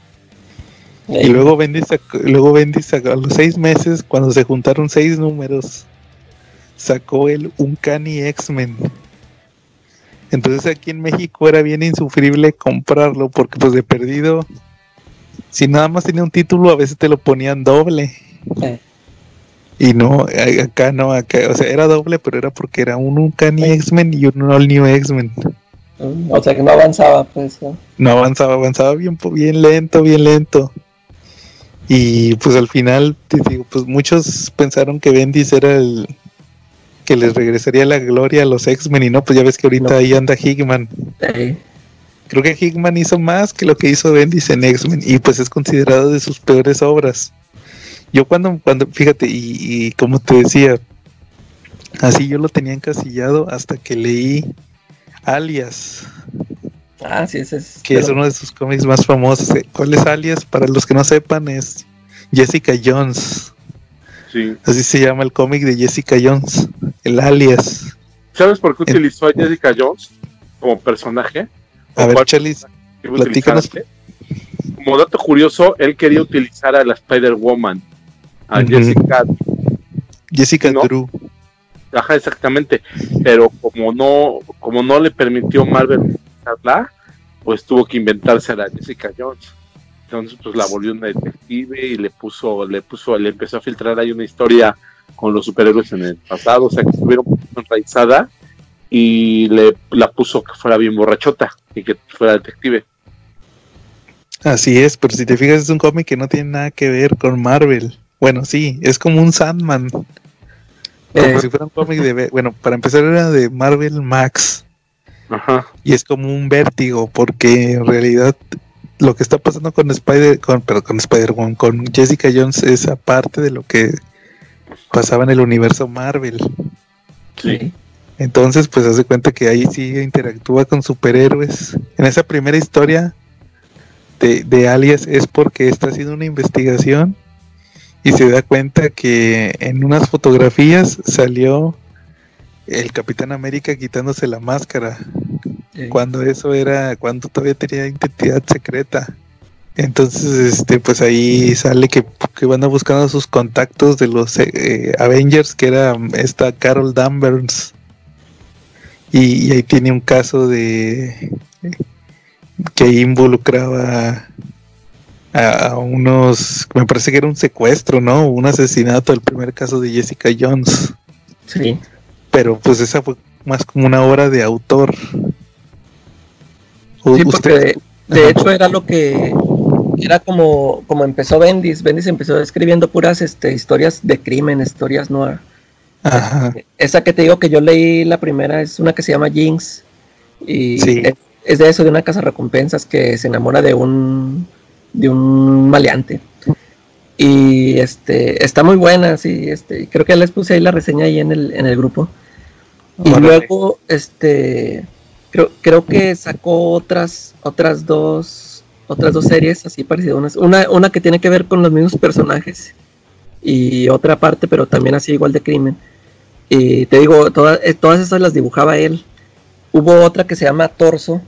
Y luego Bendis sacó, a los 6 meses, cuando se juntaron 6 números, sacó el Uncanny X-Men. Entonces aquí en México era bien insufrible comprarlo, porque pues de perdido, si nada más tenía un título, a veces te lo ponían doble. Y no, acá, o sea, era doble, pero era porque era un Uncanny X-Men y un All New X-Men. O sea que no avanzaba, pues. No avanzaba bien lento. Y pues al final, te digo, pues muchos pensaron que Bendis era el que les regresaría la gloria a los X-Men, y no, pues ya ves que ahorita ahí anda Hickman. Sí. Creo que Hickman hizo más que lo que hizo Bendis en X-Men, y pues es considerado de sus peores obras. Yo cuando fíjate, y como te decía, así yo lo tenía encasillado hasta que leí Alias. Ah, sí, ese es. Que es uno de sus cómics más famosos. ¿Cuál es Alias? Para los que no sepan, es Jessica Jones. Sí. Así se llama el cómic de Jessica Jones, el Alias. ¿Sabes por qué utilizó a Jessica Jones como personaje? A ver, Charles, platícanos. Como dato curioso, él quería utilizar a la Spider-Woman, a Jessica Drew. Ajá, exactamente. Pero como no le permitió Marvel utilizarla, pues tuvo que inventarse a la Jessica Jones. Entonces pues la volvió una detective y le empezó a filtrar ahí una historia con los superhéroes en el pasado, o sea que estuviera un poquito enraizada, y la puso que fuera bien borrachota y que fuera detective. Así es, pero si te fijas es un cómic que no tiene nada que ver con Marvel. Bueno, sí, es como un Sandman. Como si fuera un cómic bueno, para empezar era de Marvel Max. Ajá. Y es como un vértigo, porque en realidad lo que está pasando con Spider-Man, con Jessica Jones, es aparte de lo que pasaba en el universo Marvel. Sí. Entonces, pues hace cuenta que ahí sí interactúa con superhéroes. En esa primera historia de Alias es porque está haciendo una investigación y se da cuenta que en unas fotografías salió el Capitán América quitándose la máscara. cuando todavía tenía identidad secreta. Entonces, pues ahí sale que van buscando sus contactos de los Avengers, que era esta Carol Danvers. Y ahí tiene un caso de que ahí involucraba a unos, me parece que era un secuestro, ¿no? Un asesinato, el primer caso de Jessica Jones. Sí. Pero pues esa fue más como una obra de autor. Sí, porque de hecho era lo que era como empezó Bendis. Bendis empezó escribiendo puras historias de crimen, historias noir. Ajá. Esa que te digo que yo leí la primera es una que se llama Jinx. Y sí. Es de eso, de una cazarrecompensas que se enamora de un maleante. Y está muy buena, sí, creo que les puse ahí la reseña ahí en el grupo. Y luego creo que sacó otras dos series así parecidas, una que tiene que ver con los mismos personajes y otra parte, pero también así igual de crimen. Y te digo, todas esas las dibujaba él. Hubo otra que se llama Torso,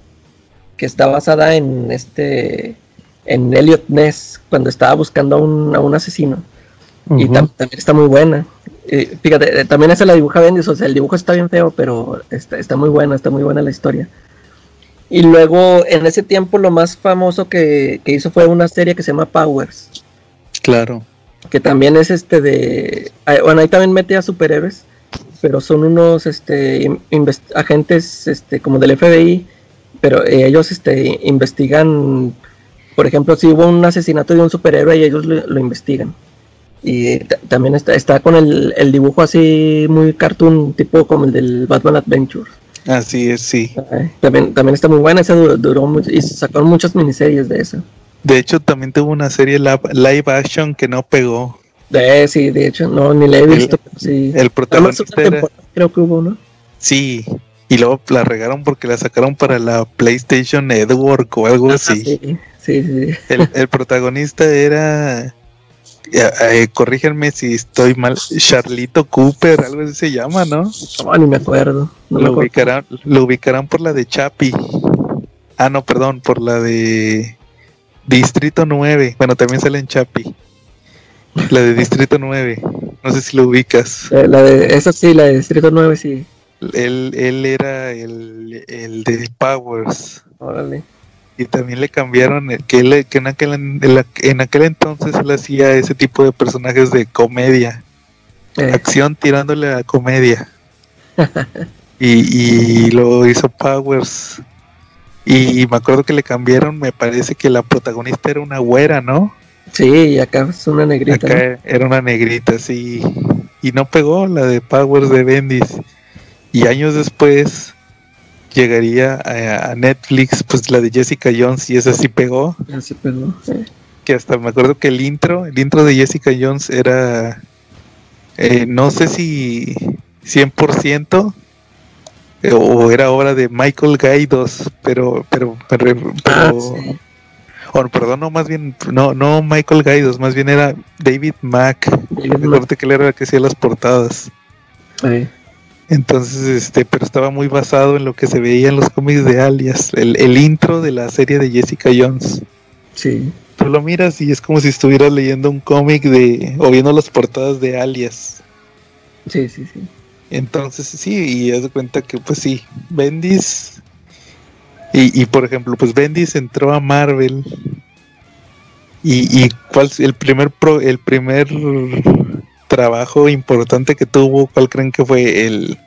que está basada en Elliot Ness, cuando estaba buscando a un asesino. Uh-huh. Y también está muy buena. Fíjate, también esa la dibuja Bendis, o sea, el dibujo está bien feo, pero está muy buena la historia. Y luego, en ese tiempo, lo más famoso que hizo fue una serie que se llama Powers. Claro. Que también es bueno, ahí también mete a superhéroes, pero son unos agentes como del FBI, pero ellos investigan, por ejemplo, si hubo un asesinato de un superhéroe y ellos lo investigan. Y también está con el dibujo así muy cartoon, tipo como el del Batman Adventures. Así es, sí. También está muy buena, esa duró mucho, y sacaron muchas miniseries de esa. De hecho, también tuvo una serie live action que no pegó. Sí, de hecho, no, ni la he visto. Sí. El protagonista creo que hubo, ¿no? Sí, y luego la regaron porque la sacaron para la PlayStation Network o algo así. Sí. El protagonista era, corríjanme si estoy mal, Charlito Cooper, algo así se llama, ¿no? No, ni me acuerdo. Lo ubicarán por la de Chappie. No, perdón, por la de Distrito 9. Bueno, también sale en Chappie. La de Distrito 9. No sé si lo ubicas. Esa sí, la de Distrito 9, sí. Él era el de Powers. Órale. Y también le cambiaron que en aquel entonces él hacía ese tipo de personajes de comedia. Acción tirándole a comedia. y lo hizo Powers. Y me acuerdo que le cambiaron, me parece que la protagonista era una güera, ¿no? Sí, y acá es una negrita. Acá, ¿no? Era una negrita, sí. Y no pegó la de Powers de Bendis. Y años después llegaría a Netflix, pues la de Jessica Jones, y esa sí pegó. Sí pegó, sí. Que hasta me acuerdo que el intro de Jessica Jones era, no sé si 100%, o era obra de Michael Gaydos, pero sí. Perdón, no, más bien, no Michael Gaydos, más bien era David Mack. Recuerdo que él era el que hacía las portadas. Sí. Entonces, pero estaba muy basado en lo que se veía en los cómics de Alias, el intro de la serie de Jessica Jones. Sí. Tú lo miras y es como si estuvieras leyendo un cómic o viendo las portadas de Alias. Sí. Entonces, sí, y haz de cuenta que, pues sí, Bendis. Y por ejemplo, pues Bendis entró a Marvel. ¿Y cuál es el primer trabajo importante que tuvo? ¿Cuál creen que fue? El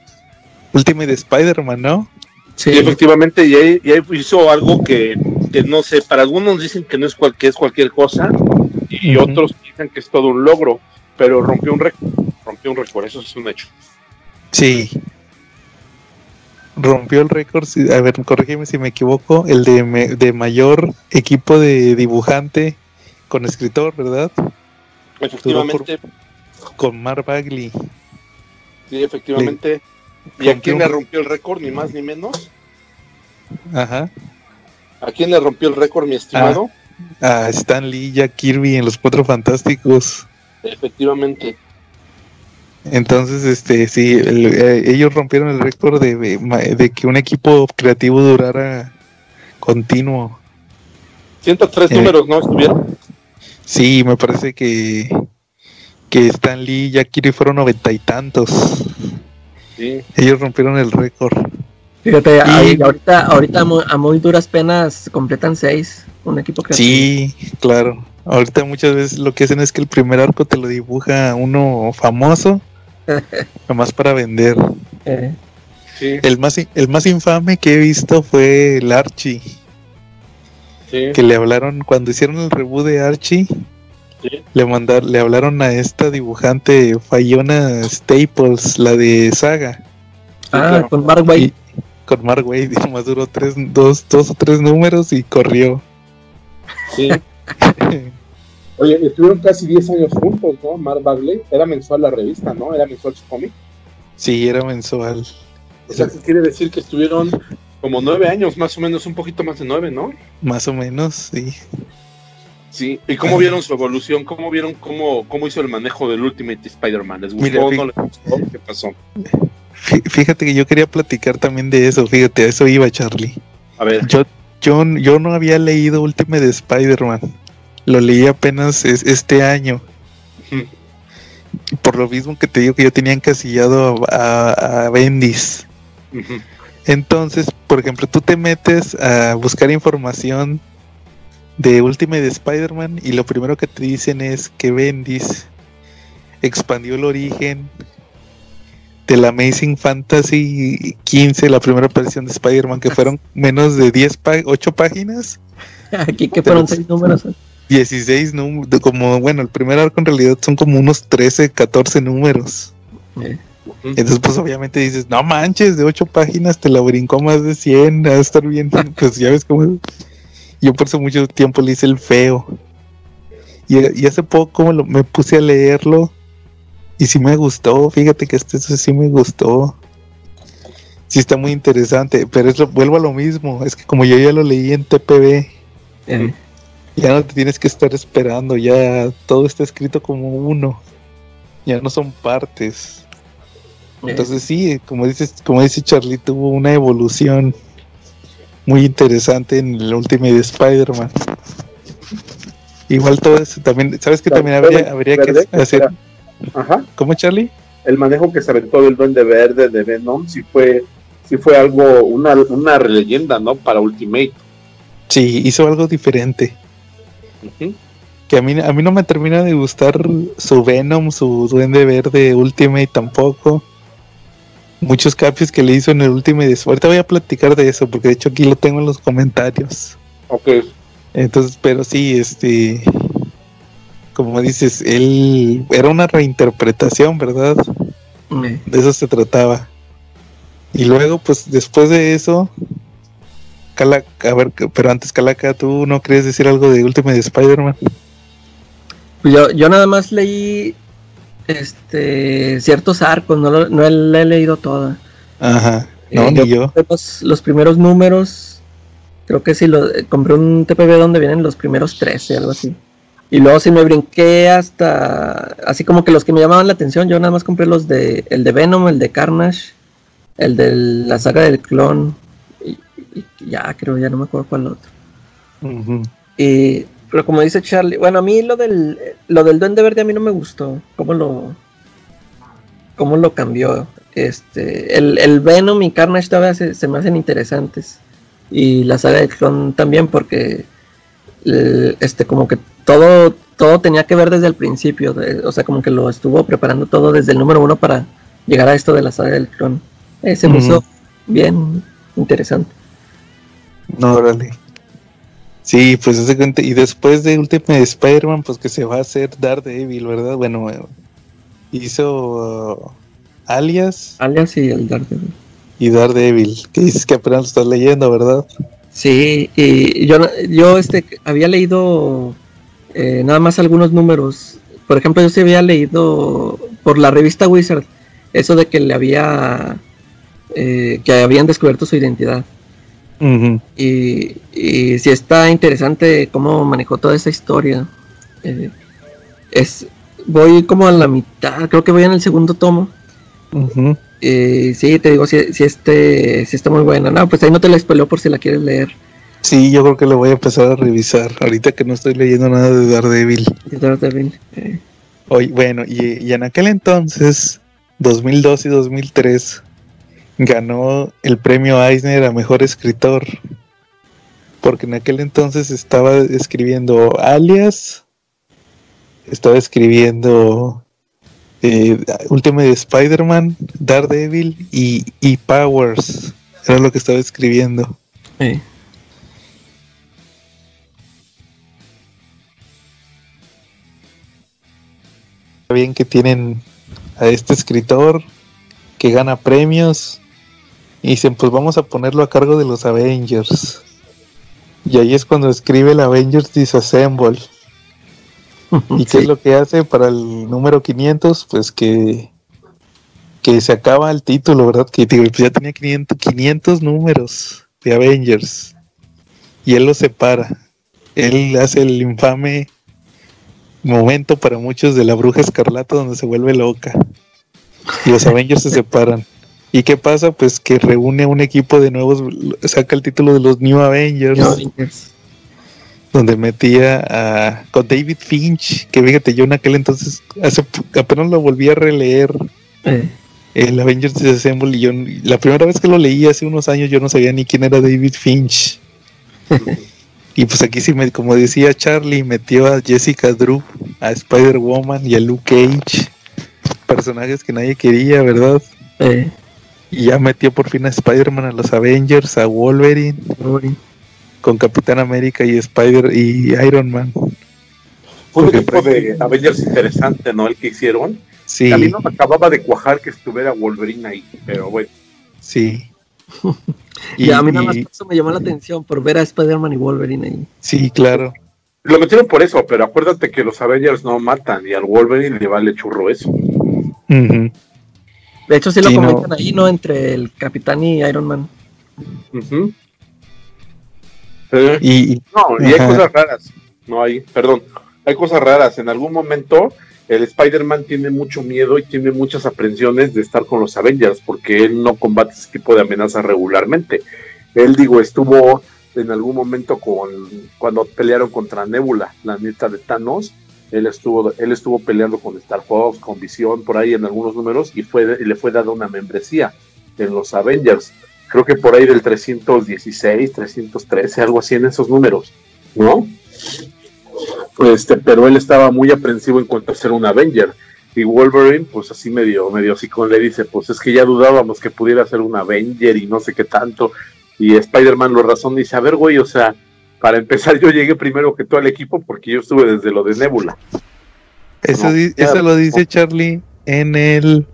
Ultimate Spider-Man, ¿no? Sí, efectivamente, y ahí hizo algo que no sé, para algunos dicen que no es cualquier cosa, y otros dicen que es todo un logro, pero rompió un récord, eso es un hecho. Sí. Rompió el récord, a ver, corrígeme si me equivoco, el de mayor equipo de dibujante con escritor, ¿verdad? Efectivamente. Con Mark Bagley. Sí, efectivamente. ¿Y a quién le rompió el récord, ni más ni menos? Ajá. ¿A quién le rompió el récord, mi estimado? A Stan Lee y Jack Kirby en Los Cuatro Fantásticos. Efectivamente. Entonces, sí, ellos rompieron el récord de que un equipo creativo durara continuo. 103 números, ¿no? ¿Estuvieron? Sí, me parece que Stan Lee y Jack Kirby fueron 90 y tantos. Sí. Ellos rompieron el récord. Fíjate, ahorita a muy duras penas completan 6, un equipo creativo. Sí, claro. Ahorita muchas veces lo que hacen es que el primer arco te lo dibuja uno famoso, nomás para vender. Sí. El más infame que he visto fue el Archie. Sí. Que le hablaron, cuando hicieron el reboot de Archie, Sí. le hablaron a esta dibujante Fiona Staples, la de Saga. Claro. Con Mark Waid. Con Mark Waid, y nomás duró dos o tres números y corrió. Sí. Oye, estuvieron casi 10 años juntos, ¿no? Mark Bagley. Era mensual la revista, ¿no? Era mensual su cómic. Sí, era mensual. O sea, ¿qué quiere decir? Que estuvieron como 9 años, más o menos, un poquito más de 9, ¿no? Más o menos, sí. Sí. ¿Y cómo vieron su evolución? ¿Cómo vieron cómo hizo el manejo del Ultimate Spider-Man? ¿Les gustó? Mira, ¿No les gustó? ¿Qué pasó? Fíjate que yo quería platicar también de eso, fíjate, a eso iba, Charlie. A ver. Yo no había leído Ultimate Spider-Man, lo leí apenas este año. Por lo mismo que te digo que yo tenía encasillado a Bendis. Entonces, por ejemplo, tú te metes a buscar información de Ultimate Spider-Man y lo primero que te dicen es que Bendis expandió el origen del Amazing Fantasy 15, la primera aparición de Spider-Man, que fueron menos de 8 páginas. Aquí que fueron 6 números. 16 números, como, bueno, el primer arco en realidad son como unos 13, 14 números. Entonces, pues obviamente dices, no manches, de 8 páginas te la brincó más de 100, va a estar bien. Pues ya ves cómo. Yo por eso mucho tiempo le hice el feo. Y hace poco me puse a leerlo. Y sí me gustó, fíjate que sí me gustó. Sí está muy interesante, pero vuelvo a lo mismo, es que como yo ya lo leí en TPB, ya no te tienes que estar esperando, ya todo está escrito como uno, ya no son partes. Entonces sí, como dice Charlie, tuvo una evolución muy interesante en el Ultimate Spider-Man. Igual todo eso también, ¿sabes que también habría que hacer? Ajá. ¿Cómo, Charlie? El manejo que se aventó del Duende Verde, de Venom, sí fue algo, una leyenda, ¿no? Para Ultimate. Sí, hizo algo diferente. Que a mí no me termina de gustar su Venom, su Duende Verde Ultimate tampoco. Muchos cambios que le hizo en el Ultimate. Ahorita voy a platicar de eso, porque de hecho aquí lo tengo en los comentarios. Ok. Entonces, pero sí, como dices, él era una reinterpretación, ¿verdad? De eso se trataba. Y luego, pues, después de eso, a ver, pero antes, Calaca, ¿tú no querías decir algo de Ultimate Spider-Man? Pues yo nada más leí ciertos arcos, no la he leído toda. Ajá, no, ni yo. Los primeros números, creo que sí, compré un TPB donde vienen los primeros 13, algo así. Y luego sí me brinqué hasta, así como que los que me llamaban la atención, yo nada más compré el de Venom, el de Carnage, el de la saga del clon, y ya no me acuerdo cuál otro. Pero como dice Charlie, bueno, a mí lo del Duende Verde a mí no me gustó, cómo lo cambió. El Venom y Carnage todavía se me hacen interesantes, y la saga del clon también, porque como que todo tenía que ver desde el principio, o sea, como que lo estuvo preparando todo desde el número 1 para llegar a esto de la saga del clon. Se me hizo bien interesante. No, órale. Sí, pues hace cuenta, y después de Ultimate Spider-Man, pues que se va a hacer Daredevil, ¿verdad? Bueno, hizo Alias y el Daredevil. Y Daredevil, que dices que apenas lo estás leyendo, ¿verdad? Sí, y yo había leído nada más algunos números. Por ejemplo, yo sí había leído por la revista Wizard eso de que que habían descubierto su identidad. Y sí está interesante cómo manejó toda esa historia. voy como a la mitad, creo que voy en el segundo tomo. Ujú. Sí, te digo, si está muy buena. No, pues ahí no te la spoileo por si la quieres leer. Sí, yo creo que lo voy a empezar a revisar. Ahorita que no estoy leyendo nada de Daredevil. Oye, bueno, y en aquel entonces, 2002 y 2003, ganó el premio Eisner a Mejor Escritor. Porque en aquel entonces estaba escribiendo Alias, estaba escribiendo Ultimate Spider-Man, Daredevil y Powers. Era lo que estaba escribiendo. Sí. Bien que tienen a este escritor que gana premios y dicen, pues vamos a ponerlo a cargo de los Avengers. Y ahí es cuando escribe el Avengers Disassemble. ¿Y qué es lo que hace para el número 500? Pues que se acaba el título, ¿verdad? Que pues ya tenía 500 números de Avengers. Y él los separa. Él hace el infame momento para muchos de la Bruja Escarlata donde se vuelve loca. Y los Avengers se separan. ¿Y qué pasa? Pues que reúne a un equipo de nuevos, saca el título de los New Avengers. Donde metía con David Finch, que fíjate, yo en aquel entonces apenas lo volví a releer, el Avengers Disassemble, y yo la primera vez que lo leí hace unos años yo no sabía ni quién era David Finch. Y pues aquí sí, como decía Charlie, metió a Jessica Drew, a Spider-Woman y a Luke Cage, personajes que nadie quería, ¿verdad? Y ya metió por fin a Spider-Man, a los Avengers, a Wolverine. Con Capitán América y Iron Man. Fue un tipo de Avengers interesante, ¿no? El que hicieron. Sí. A mí no me acababa de cuajar que estuviera Wolverine ahí, pero bueno. Sí. Y a mí nada más eso me llamó la atención, por ver a Spider-Man y Wolverine ahí. Sí, claro. Lo metieron por eso, pero acuérdate que los Avengers no matan y al Wolverine le vale churro eso. Uh-huh. De hecho sí lo comentan ahí, ¿no? Entre el Capitán y Iron Man. Uh-huh. Y hay cosas raras. Hay cosas raras. En algún momento el Spider-Man tiene mucho miedo y tiene muchas aprensiones de estar con los Avengers, porque él no combate ese tipo de amenazas regularmente. Él, estuvo en algún momento cuando pelearon contra Nebula, la neta de Thanos. Él estuvo peleando con Star Fox, con Visión, por ahí en algunos números, y le fue dada una membresía en los Avengers. Creo que por ahí del 316, 313, algo así en esos números, ¿no? Pero él estaba muy aprensivo en cuanto a ser un Avenger. Y Wolverine, pues así medio así como le dice, pues es que ya dudábamos que pudiera ser un Avenger y no sé qué tanto. Y Spider-Man lo razón dice, a ver, güey, o sea, para empezar yo llegué primero que todo el equipo porque yo estuve desde lo de Nebula. Eso lo dice Charlie en el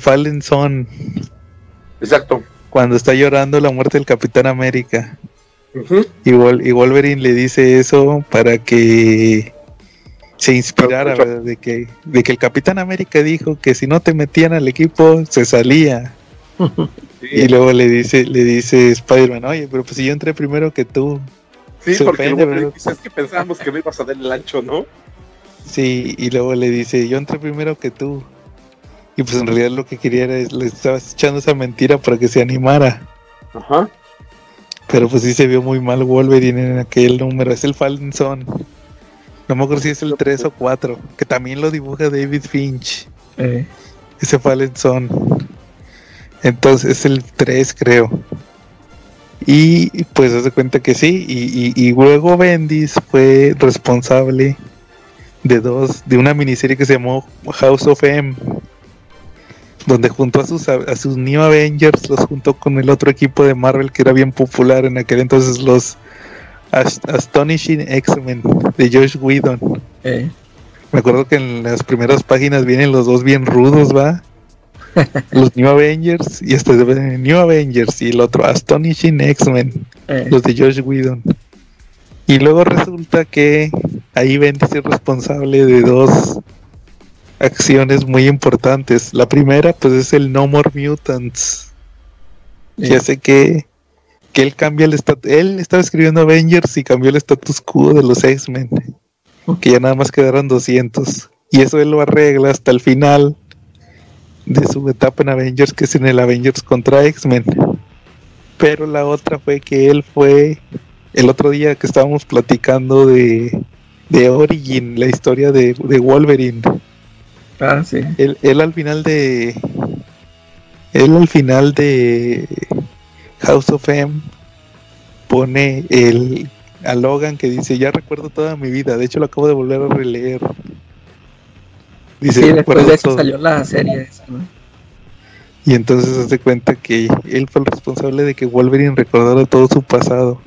Fallen Son. Exacto. Cuando está llorando la muerte del Capitán América. Uh-huh. Y Wolverine le dice eso para que se inspirara, ¿verdad? De que el Capitán América dijo que si no te metían al equipo se salía. Sí. Y luego le dice Spider-Man, oye, pero pues si yo entré primero que tú. Sí, porque luego dice, es que pensábamos que me ibas a dar el ancho, ¿no? Sí, y luego le dice, yo entré primero que tú. Y pues en realidad lo que quería era, le estabas echando esa mentira para que se animara. Ajá. Pero pues sí se vio muy mal Wolverine en aquel número. Es el Fallen Son. No me acuerdo si es el 3 o 4. Que también lo dibuja David Finch. Ese Fallen Son. Entonces es el 3, creo. Y pues se cuenta que sí. Y luego Bendis fue responsable de una miniserie que se llamó House of M, donde juntó a sus New Avengers, los juntó con el otro equipo de Marvel que era bien popular en aquel entonces, los Astonishing X-Men de Josh Whedon. Me acuerdo que en las primeras páginas vienen los dos bien rudos, ¿va? Los New Avengers, y hasta New Avengers, y el otro Astonishing X-Men, los de Josh Whedon. Y luego resulta que ahí Bendis es responsable de dos acciones muy importantes. La primera pues es el No More Mutants, que hace que él cambia él estaba escribiendo Avengers y cambió el status quo de los X-Men. que ya nada más quedaron 200. Y eso él lo arregla hasta el final de su etapa en Avengers, que es en el Avengers contra X-Men. Pero la otra fue que él fue, el otro día que estábamos platicando de Origin, la historia de Wolverine. Ah, sí. Él al final de House of M pone a Logan que dice, ya recuerdo toda mi vida, de hecho lo acabo de volver a releer. Dice, sí, después de eso todo. salió la serie esa, ¿no? Y entonces se hace cuenta que él fue el responsable de que Wolverine recordara todo su pasado.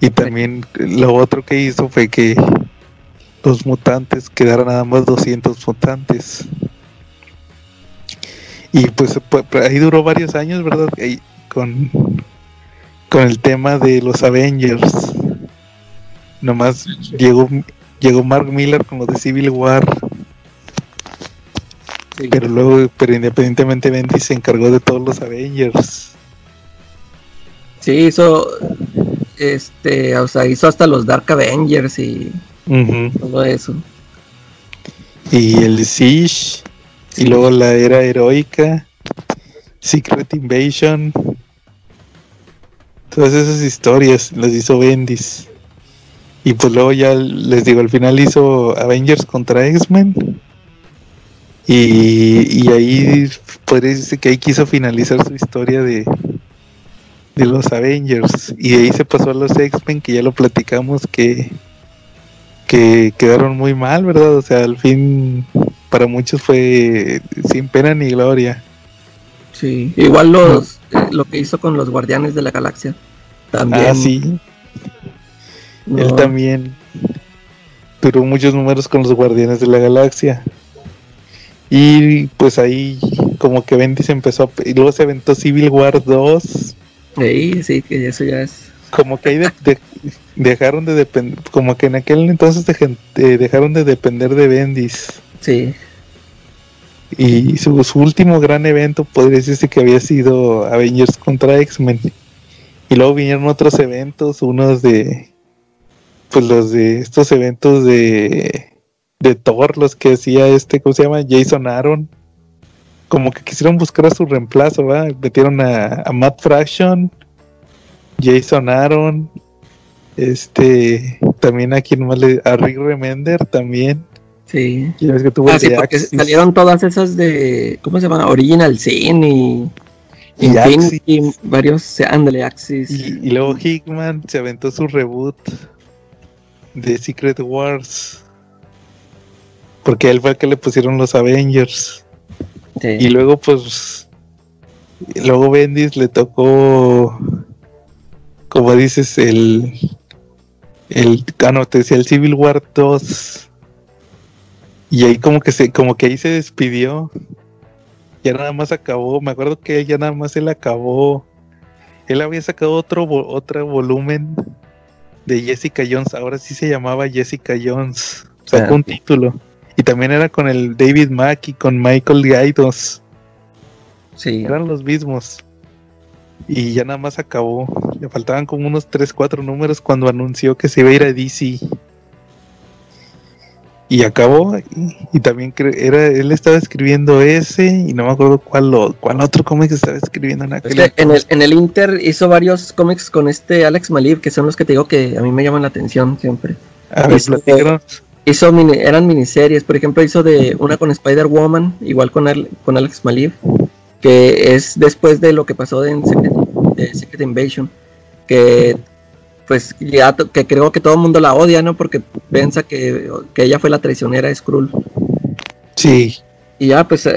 Y también lo otro que hizo fue que los mutantes quedaran nada más 200 mutantes. Y pues ahí duró varios años, ¿verdad? Ahí, con el tema de los Avengers. Nomás llegó Mark Millar con lo de Civil War. Sí. Pero independientemente Bendis se encargó de todos los Avengers. Sí, hizo hasta los Dark Avengers y todo eso. Y el Siege, y luego la Era Heroica, Secret Invasion. Todas esas historias las hizo Bendis. Y pues luego ya les digo, al final hizo Avengers contra X-Men. Y ahí podría decirse que ahí quiso finalizar su historia de los Avengers. Y de ahí se pasó a los X-Men, que ya lo platicamos, que quedaron muy mal, ¿verdad? O sea, al fin para muchos fue sin pena ni gloria. Sí, igual lo que hizo con los Guardianes de la Galaxia también. Ah, sí. No. Él también duró muchos números con los Guardianes de la Galaxia. Y pues ahí como que Bendis empezó y luego se aventó Civil War 2. Sí, que eso ya es. Como que ahí dejaron de depender, como que en aquel entonces dejaron de depender de Bendis. Sí. Y su último gran evento podría decirse que había sido Avengers contra X-Men. Y luego vinieron otros eventos, unos los de estos eventos de Thor, los que hacía ¿cómo se llama? Jason Aaron. Como que quisieron buscar a su reemplazo, ¿va? Metieron a Matt Fraction, Jason Aaron, también a Rick Remender también. Sí. Y ves que tuvo sí, porque salieron todas esas de, ¿cómo se llama? Original Sin y varios, ándale, Axis. Y luego Hickman se aventó su reboot de Secret Wars, porque él fue el que le pusieron los Avengers. Sí. Y luego Bendis le tocó, como dices, el Civil War 2. Y ahí como que ahí se despidió. Ya nada más acabó. Me acuerdo que ya nada más él acabó. Él había sacado otro volumen de Jessica Jones. Ahora sí se llamaba Jessica Jones. Sacó un título. Y también era con el David Mack y con Michael Gaidos. Sí. Eran los mismos. Y ya nada más acabó. Le faltaban como unos 3-4 números cuando anunció que se iba a ir a DC. Y acabó. Y también él estaba escribiendo ese. Y no me acuerdo cuál otro cómic estaba escribiendo en aquel. En el Inter hizo varios cómics con Alex Maleev, que son los que te digo que a mí me llaman la atención siempre. A ver, eran miniseries, por ejemplo hizo una con Spider-Woman, igual con Alex Maleev, que es después de lo que pasó en Secret Invasion, que pues ya que creo que todo el mundo la odia, ¿no? Porque piensa que ella fue la traicionera de Skrull. Sí. Y ya pues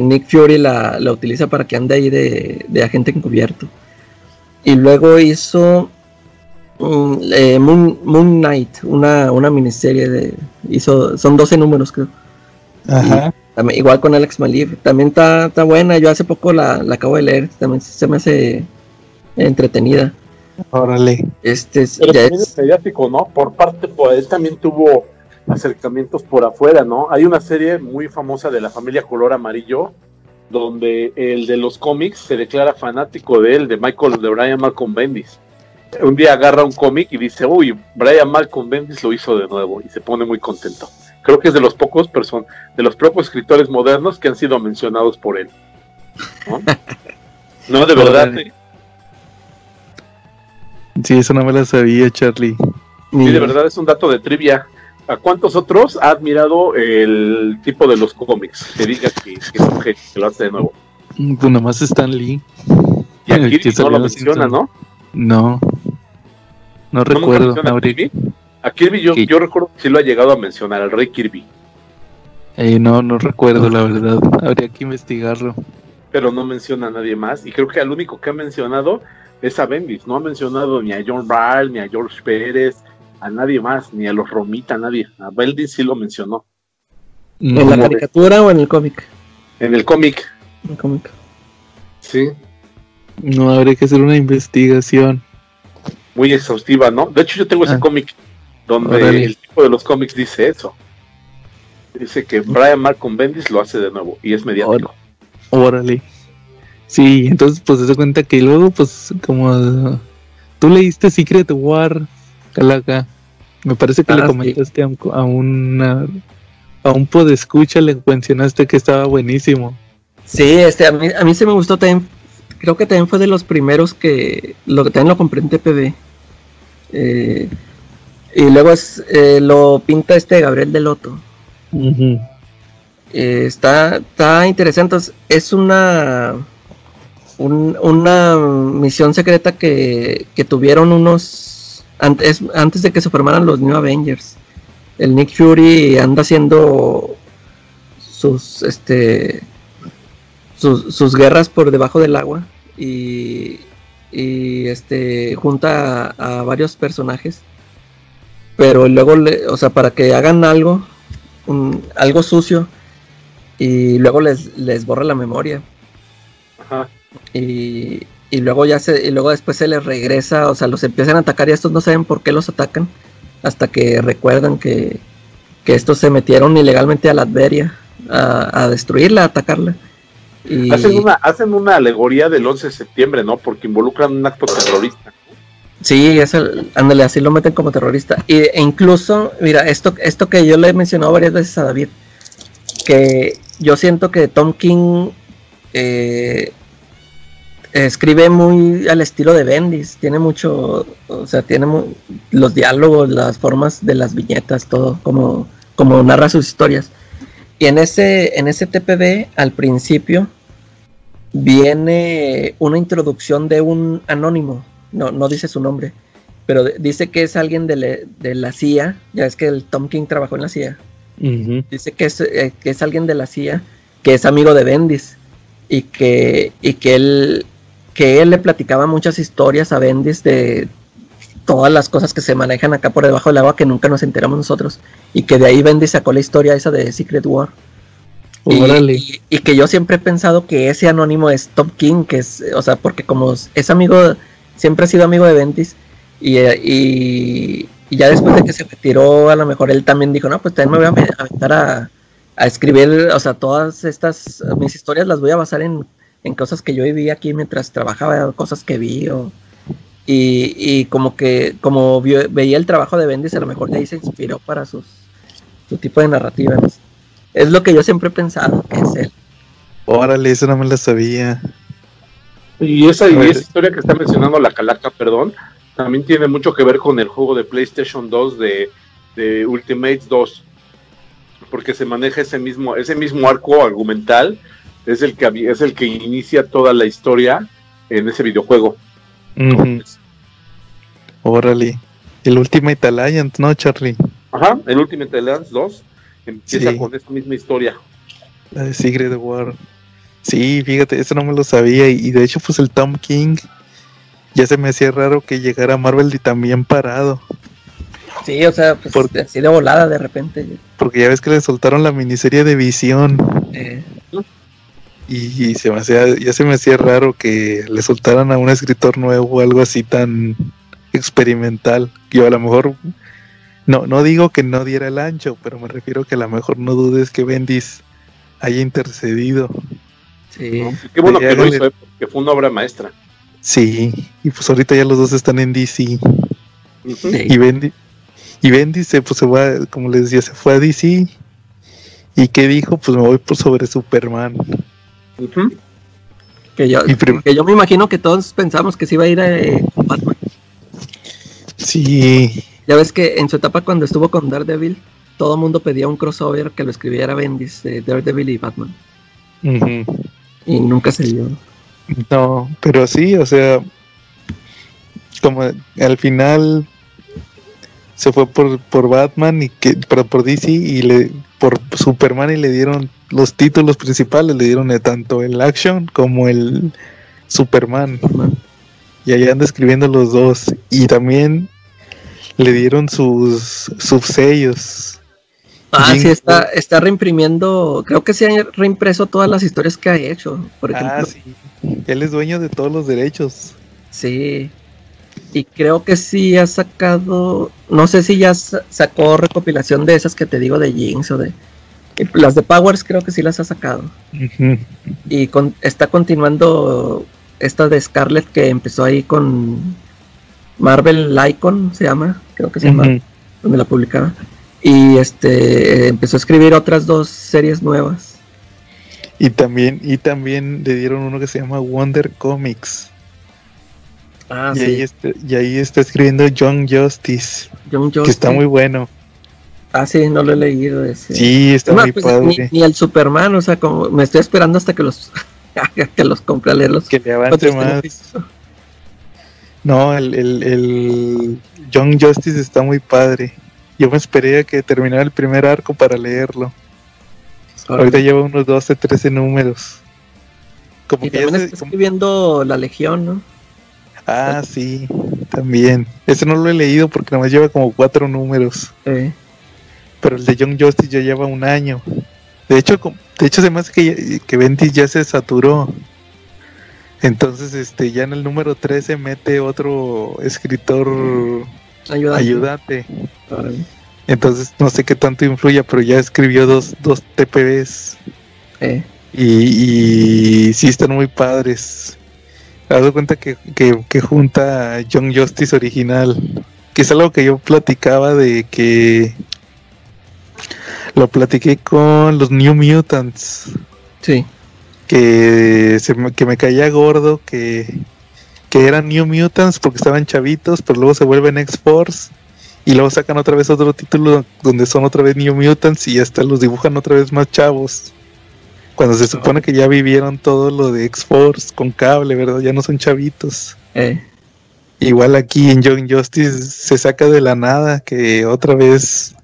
Nick Fury la utiliza para que ande ahí de agente encubierto. Y luego hizo Moon Knight, una miniserie son 12 números creo. Ajá. También, igual con Alex Maleev, también está buena. Yo hace poco la acabo de leer, también se me hace entretenida. Órale. Pero también es mediático, ¿no? Él también tuvo acercamientos por afuera, ¿no? Hay una serie muy famosa de la familia Color Amarillo, donde el de los cómics se declara fanático de Brian Malcolm Bendis. un día agarra un cómic y dice, uy, Brian Malcolm Bendis lo hizo de nuevo, y se pone muy contento. Creo que es de los pocos escritores modernos que han sido mencionados por él. No, de verdad. Sí, eso no me la sabía, Charlie. Sí, de verdad es un dato de trivia. ¿A cuántos otros ha admirado el tipo de los cómics? Que diga que lo hace de nuevo. Pues nomás Stan Lee. Y a Kirby no lo menciona, ¿no? No recuerdo. A Kirby yo recuerdo que sí lo ha llegado a mencionar, al Rey Kirby. No recuerdo, la verdad. Habría que investigarlo. Pero no menciona a nadie más. Y creo que al único que ha mencionado es a Bendis. No ha mencionado ni a John Byrne, ni a George Pérez, a nadie más, ni a los Romita, a nadie. A Bendis sí lo mencionó. ¿En la caricatura o en el cómic? En el cómic. En el cómic. Sí. No, habría que hacer una investigación. Muy exhaustiva, ¿no? De hecho, yo tengo ese cómic donde el tipo de los cómics dice eso. Dice que Brian Malcolm Bendis lo hace de nuevo y es mediático. Órale. Sí, entonces pues se da cuenta que luego pues como tú leíste Secret War, Calaca, me parece que le comentaste a un podescucha, le mencionaste que estaba buenísimo. Sí, a mí se me gustó también. Creo que también fue de los primeros que también lo compré en TPB. Y luego lo pinta Gabriel Delotto. Uh-huh. Está interesante. Entonces, es una misión secreta que tuvieron antes de que se formaran los New Avengers. El Nick Fury anda haciendo sus guerras por debajo del agua y junta a varios personajes, pero luego para que hagan algo sucio y luego les borra la memoria. Ajá. Y luego después se les regresa, los empiezan a atacar y estos no saben por qué los atacan hasta que recuerdan que estos se metieron ilegalmente a la Latveria a destruirla, a atacarla. Y hacen una alegoría del 11 de septiembre, ¿no? Porque involucran un acto terrorista. Sí, ándale, así lo meten como terrorista. E incluso, mira, esto que yo le he mencionado varias veces a David, que yo siento que Tom King escribe muy al estilo de Bendis, tiene mucho, tiene los diálogos, las formas de las viñetas, todo, como narra sus historias. Y en ese TPB, al principio, viene una introducción de un anónimo. No dice su nombre, pero dice que es alguien de la CIA. Ya es que el Tom King trabajó en la CIA. Uh-huh. Dice que es alguien de la CIA, que es amigo de Bendis, y que él le platicaba muchas historias a Bendis de todas las cosas que se manejan acá por debajo del agua que nunca nos enteramos nosotros, y que de ahí Bendis sacó la historia esa de Secret War. Y que yo siempre he pensado que ese anónimo es Tom King, que es, porque como es amigo, siempre ha sido amigo de Bendis, y ya después de que se retiró, a lo mejor él también dijo, no, pues también me voy a aventar a escribir, todas mis historias las voy a basar en cosas que yo viví aquí mientras trabajaba, cosas que vi, y como veía el trabajo de Bendis, a lo mejor de ahí se inspiró para su tipo de narrativa, ¿no? Es lo que yo siempre he pensado que es él. Órale, eso no me lo sabía. Y esa historia que está mencionando la Calaca, también tiene mucho que ver con el juego de PlayStation 2 de Ultimates 2, porque se maneja ese mismo arco argumental, es el que inicia toda la historia en ese videojuego. Uh-huh. Órale, el Ultimate Alliance, ¿no, Charlie? Ajá, el Ultimate Alliance 2 empieza con esa misma historia. La de Secret War. Sí, fíjate, eso no me lo sabía, y de hecho pues el Tom King ya se me hacía raro que llegara Marvel y también parado. Sí, así de volada de repente. Porque ya ves que le soltaron la miniserie de Visión. Y ya se me hacía raro que le soltaran a un escritor nuevo algo así tan experimental. Yo a lo mejor no digo que no diera el ancho, pero me refiero que a lo mejor no dudes que Bendis haya intercedido. Sí. ¿No? Qué bueno que lo hizo, porque fue una obra maestra. Sí, y pues ahorita ya los dos están en DC. Ujú. Y Bendis se va, como les decía, se fue a DC. ¿Y qué dijo? Pues me voy por sobre Superman. Ujú. Que yo me imagino que todos pensamos que se iba a ir con Batman. Sí, Ya ves que en su etapa cuando estuvo con Daredevil, todo el mundo pedía un crossover que lo escribiera Bendis de Daredevil y Batman. ujú. Y nunca se dio. No, pero sí, o sea, como al final se fue por Batman pero por DC por Superman y le dieron los títulos principales, le dieron tanto el Action como el Superman. Y ahí anda escribiendo los dos. Y también le dieron sus subsellos. Sí, está reimprimiendo, creo que se ha reimpreso todas las historias que ha hecho, por ejemplo. Sí. Él es dueño de todos los derechos. Sí. Y creo que sí ha sacado, no sé si ya sacó recopilación de esas que te digo de Jinx o de... Las de Powers creo que sí las ha sacado. Uh-huh. Y está continuando esta de Scarlet que empezó ahí con Marvel Icon, se llama, creo que se llama, donde la publicaba. Y empezó a escribir otras 2 series nuevas. Y también le dieron uno que se llama Wonder Comics. Y ahí está escribiendo Young Justice. Que está muy bueno. Sí, no lo he leído ese. Sí, está muy padre. Ni el Superman, o sea, como me estoy esperando hasta que los compre a leerlos. Que le avance más. No, el Young Justice está muy padre. Yo me esperé a que terminara el primer arco para leerlo. Ahorita lleva unos 12, 13 números. Como y que también está escribiendo La Legión, ¿no? Sí, también. Ese no lo he leído porque nomás lleva como 4 números. Pero el de Young Justice ya lleva 1 año. De hecho se me hace que Bendis ya se saturó. Entonces, ya en el número 13 mete otro escritor ayudante. Entonces, no sé qué tanto influya, pero ya escribió dos TPBs. Y sí están muy padres. Me he dado cuenta que junta Young Justice original. Que es algo que yo platicaba de que... Lo platiqué con los New Mutants. Sí. Que me caía gordo que eran New Mutants porque estaban chavitos, pero luego se vuelven X-Force y luego sacan otra vez otro título donde son otra vez New Mutants y hasta los dibujan otra vez más chavos. Cuando se supone que ya vivieron todo lo de X-Force con Cable, ¿verdad? Ya no son chavitos. Igual aquí en Young Justice se saca de la nada que otra vez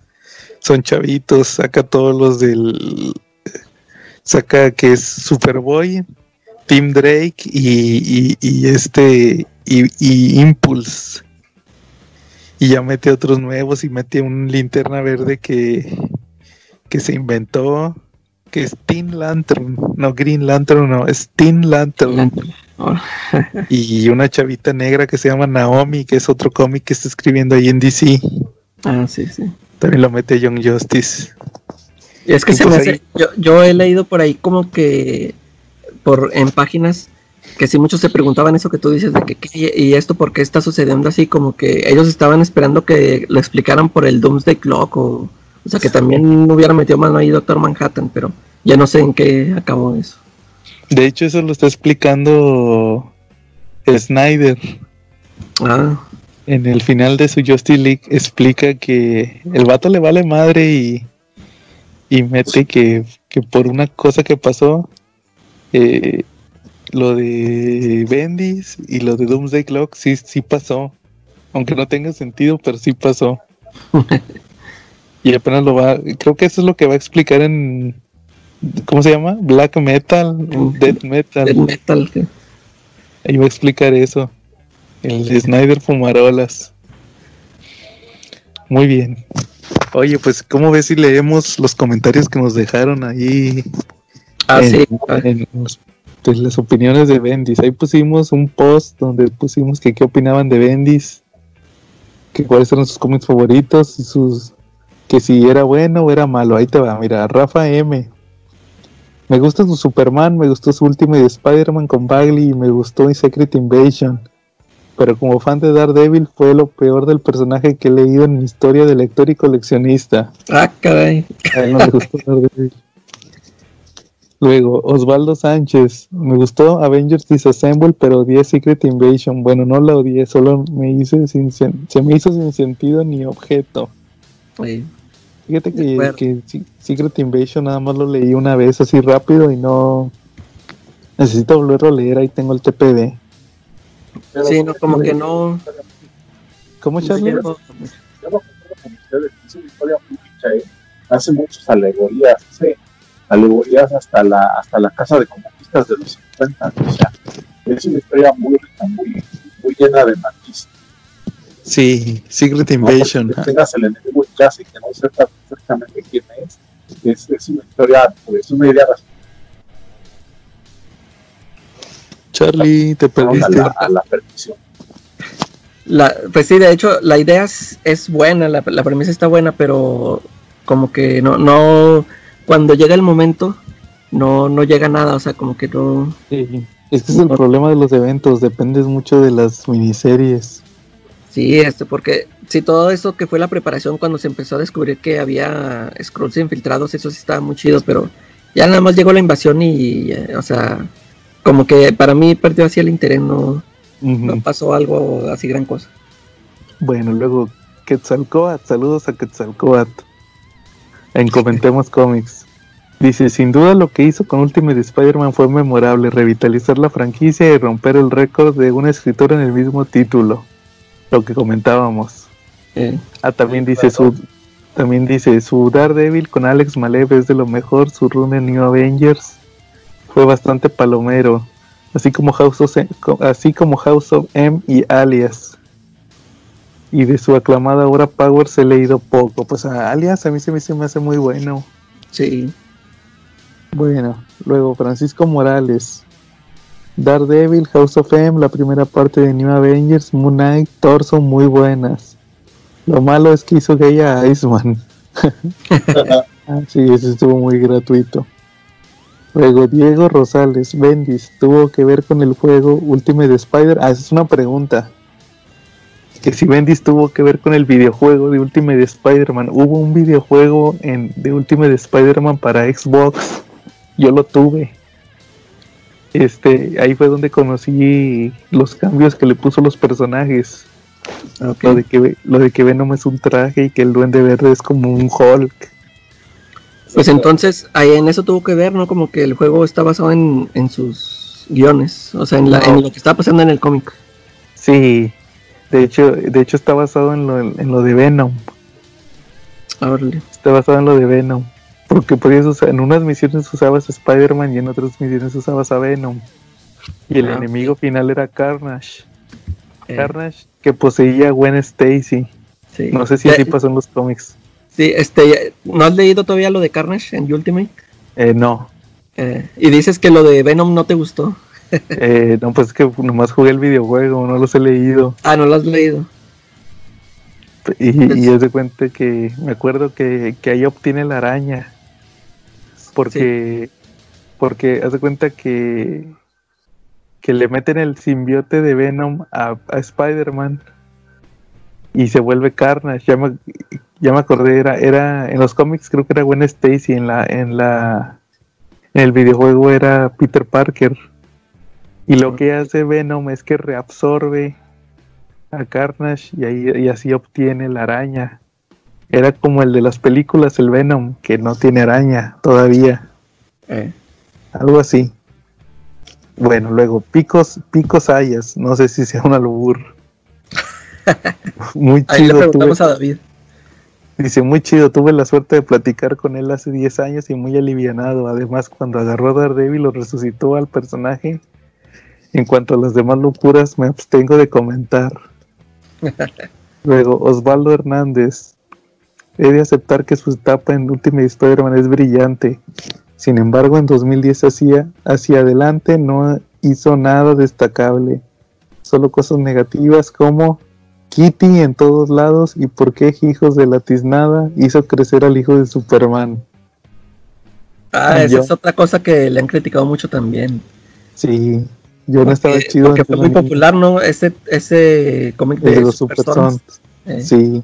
son chavitos, saca todos los saca que es Superboy, Tim Drake y Impulse. Y ya mete otros nuevos y mete un Linterna Verde que se inventó, que es Teen Lantern, no Green Lantern, no, es Teen Lantern. Y una chavita negra que se llama Naomi, que es otro cómic que está escribiendo ahí en DC. Sí. También lo mete Young Justice. Y es que se me hace, yo he leído por ahí como que en páginas que sí muchos se preguntaban eso que tú dices de que y esto por qué está sucediendo así, como que ellos estaban esperando que lo explicaran por el Doomsday Clock o sea que también hubiera metido mano ahí Doctor Manhattan, pero ya no sé en qué acabó eso. De hecho eso lo está explicando Snyder. En el final de su Justice League explica que el vato le vale madre y mete que por una cosa que pasó, lo de Bendis y lo de Doomsday Clock sí pasó, aunque no tenga sentido, pero sí pasó. Y apenas creo que eso es lo que va a explicar en, ¿cómo se llama? Black Metal, Death Metal. Death Metal, sí. Ahí va a explicar eso. El Snyder Fumarolas. Muy bien. Oye, pues, ¿cómo ves si leemos los comentarios que nos dejaron ahí? En las opiniones de Bendis. Ahí pusimos un post donde pusimos que qué opinaban de Bendis, que cuáles eran sus cómics favoritos y que si era bueno o era malo. Ahí te va, mira, Rafa M. Me gusta su Superman, me gustó su Ultimate Spider-Man con Bagley y me gustó Secret Invasion. Pero como fan de Daredevil fue lo peor del personaje que he leído en mi historia de lector y coleccionista. Ah, caray. A él no le gustó Daredevil. Luego, Osvaldo Sánchez. Me gustó Avengers Disassemble, pero odié Secret Invasion. Bueno, no la odié, solo se me hizo sin sentido ni objeto. Sí. Fíjate que Secret Invasion nada más lo leí una vez así rápido y no... Necesito volverlo a leer, ahí tengo el TPB. Sí, no, como que no... ¿Cómo, Charlie? Yo no concuerdo con ustedes, es una historia muy rica, hace muchas alegorías, alegorías hasta la casa de comunistas de los 50, o sea, es una historia muy rica, muy llena de matices. Sí, Secret Invasion. No, que tengas el enemigo en casa y que no sepas perfectamente quién es una historia, pues una idea bastante. Charlie, te perdiste. A la perfección. Pues sí, de hecho, la idea es buena, la premisa está buena, pero como que no cuando llega el momento, no llega nada, o sea, como que no... Sí, es que es el problema de los eventos, dependes mucho de las miniseries. Sí, porque sí, todo eso que fue la preparación cuando se empezó a descubrir que había Skrulls infiltrados, eso sí estaba muy chido, pero ya nada más llegó la invasión y, o sea, como que para mí perdió así el interés, no pasó algo así gran cosa. Bueno, luego Quetzalcóatl, saludos a Quetzalcóatl en Comentemos Comics. Dice, sin duda lo que hizo con Ultimate Spider-Man fue memorable, revitalizar la franquicia y romper el récord de un escritor en el mismo título, lo que comentábamos. También dice su Daredevil con Alex Maleev es de lo mejor, su run en New Avengers fue bastante palomero, así como House of M y Alias. Y de su aclamada obra Powers he leído poco, pues a Alias a mí se me hace muy bueno. Sí. Bueno, luego Francisco Morales, Daredevil, House of M, la primera parte de New Avengers, Moon Knight, Torso, muy buenas. Lo malo es que hizo gay a Iceman. Sí, eso estuvo muy gratuito. Luego Diego Rosales, Bendis, ¿tuvo que ver con el juego Ultimate Spider? Esa es una pregunta. Que si Bendis tuvo que ver con el videojuego de Ultimate Spider-Man. Hubo un videojuego de Ultimate Spider-Man para Xbox. Yo lo tuve. Ahí fue donde conocí los cambios que le puso los personajes. Okay. Lo de que Venom es un traje y que el Duende Verde es como un Hulk. Pues entonces, ahí en eso tuvo que ver, ¿no? Como que el juego está basado en sus guiones, o sea, en lo que está pasando en el cómic. Sí, de hecho está basado en lo de Venom. Órale. Está basado en lo de Venom. Porque podías usar, en unas misiones usabas a Spider-Man y en otras misiones usabas a Venom. Y el enemigo final era Carnage. Carnage que poseía a Gwen Stacy. Sí. No sé si así pasó en los cómics. Sí, ¿no has leído todavía lo de Carnage en Ultimate? No. Y dices que lo de Venom no te gustó. No, pues es que nomás jugué el videojuego, no los he leído. Ah, ¿no lo has leído? Y es de cuenta que me acuerdo que ahí obtiene la araña. Porque haz de cuenta que le meten el simbiote de Venom a Spider-Man y se vuelve Carnage. Ya me acordé, era en los cómics creo que era Gwen Stacy, en el videojuego era Peter Parker. Y lo que hace Venom es que reabsorbe a Carnage y así obtiene la araña. Era como el de las películas, el Venom, que no tiene araña todavía. Algo así. Bueno, luego Pico Sayas, no sé si sea un albur. Muy chido. Ahí le preguntamos a David. Dice, muy chido, tuve la suerte de platicar con él hace 10 años y muy alivianado. Además, cuando agarró a Daredevil lo resucitó al personaje. En cuanto a las demás locuras, me abstengo de comentar. Luego, Osvaldo Hernández. He de aceptar que su etapa en Ultimate Spider-Man es brillante. Sin embargo, en 2010 hacia adelante no hizo nada destacable. Solo cosas negativas como Kitty en todos lados y por qué Hijos de la Tiznada hizo crecer al hijo de Superman. Esa es otra cosa que le han criticado mucho también. Sí, yo no estaba chido. Porque fue muy popular, ¿no? Ese cómic de los Super Sons. Sí.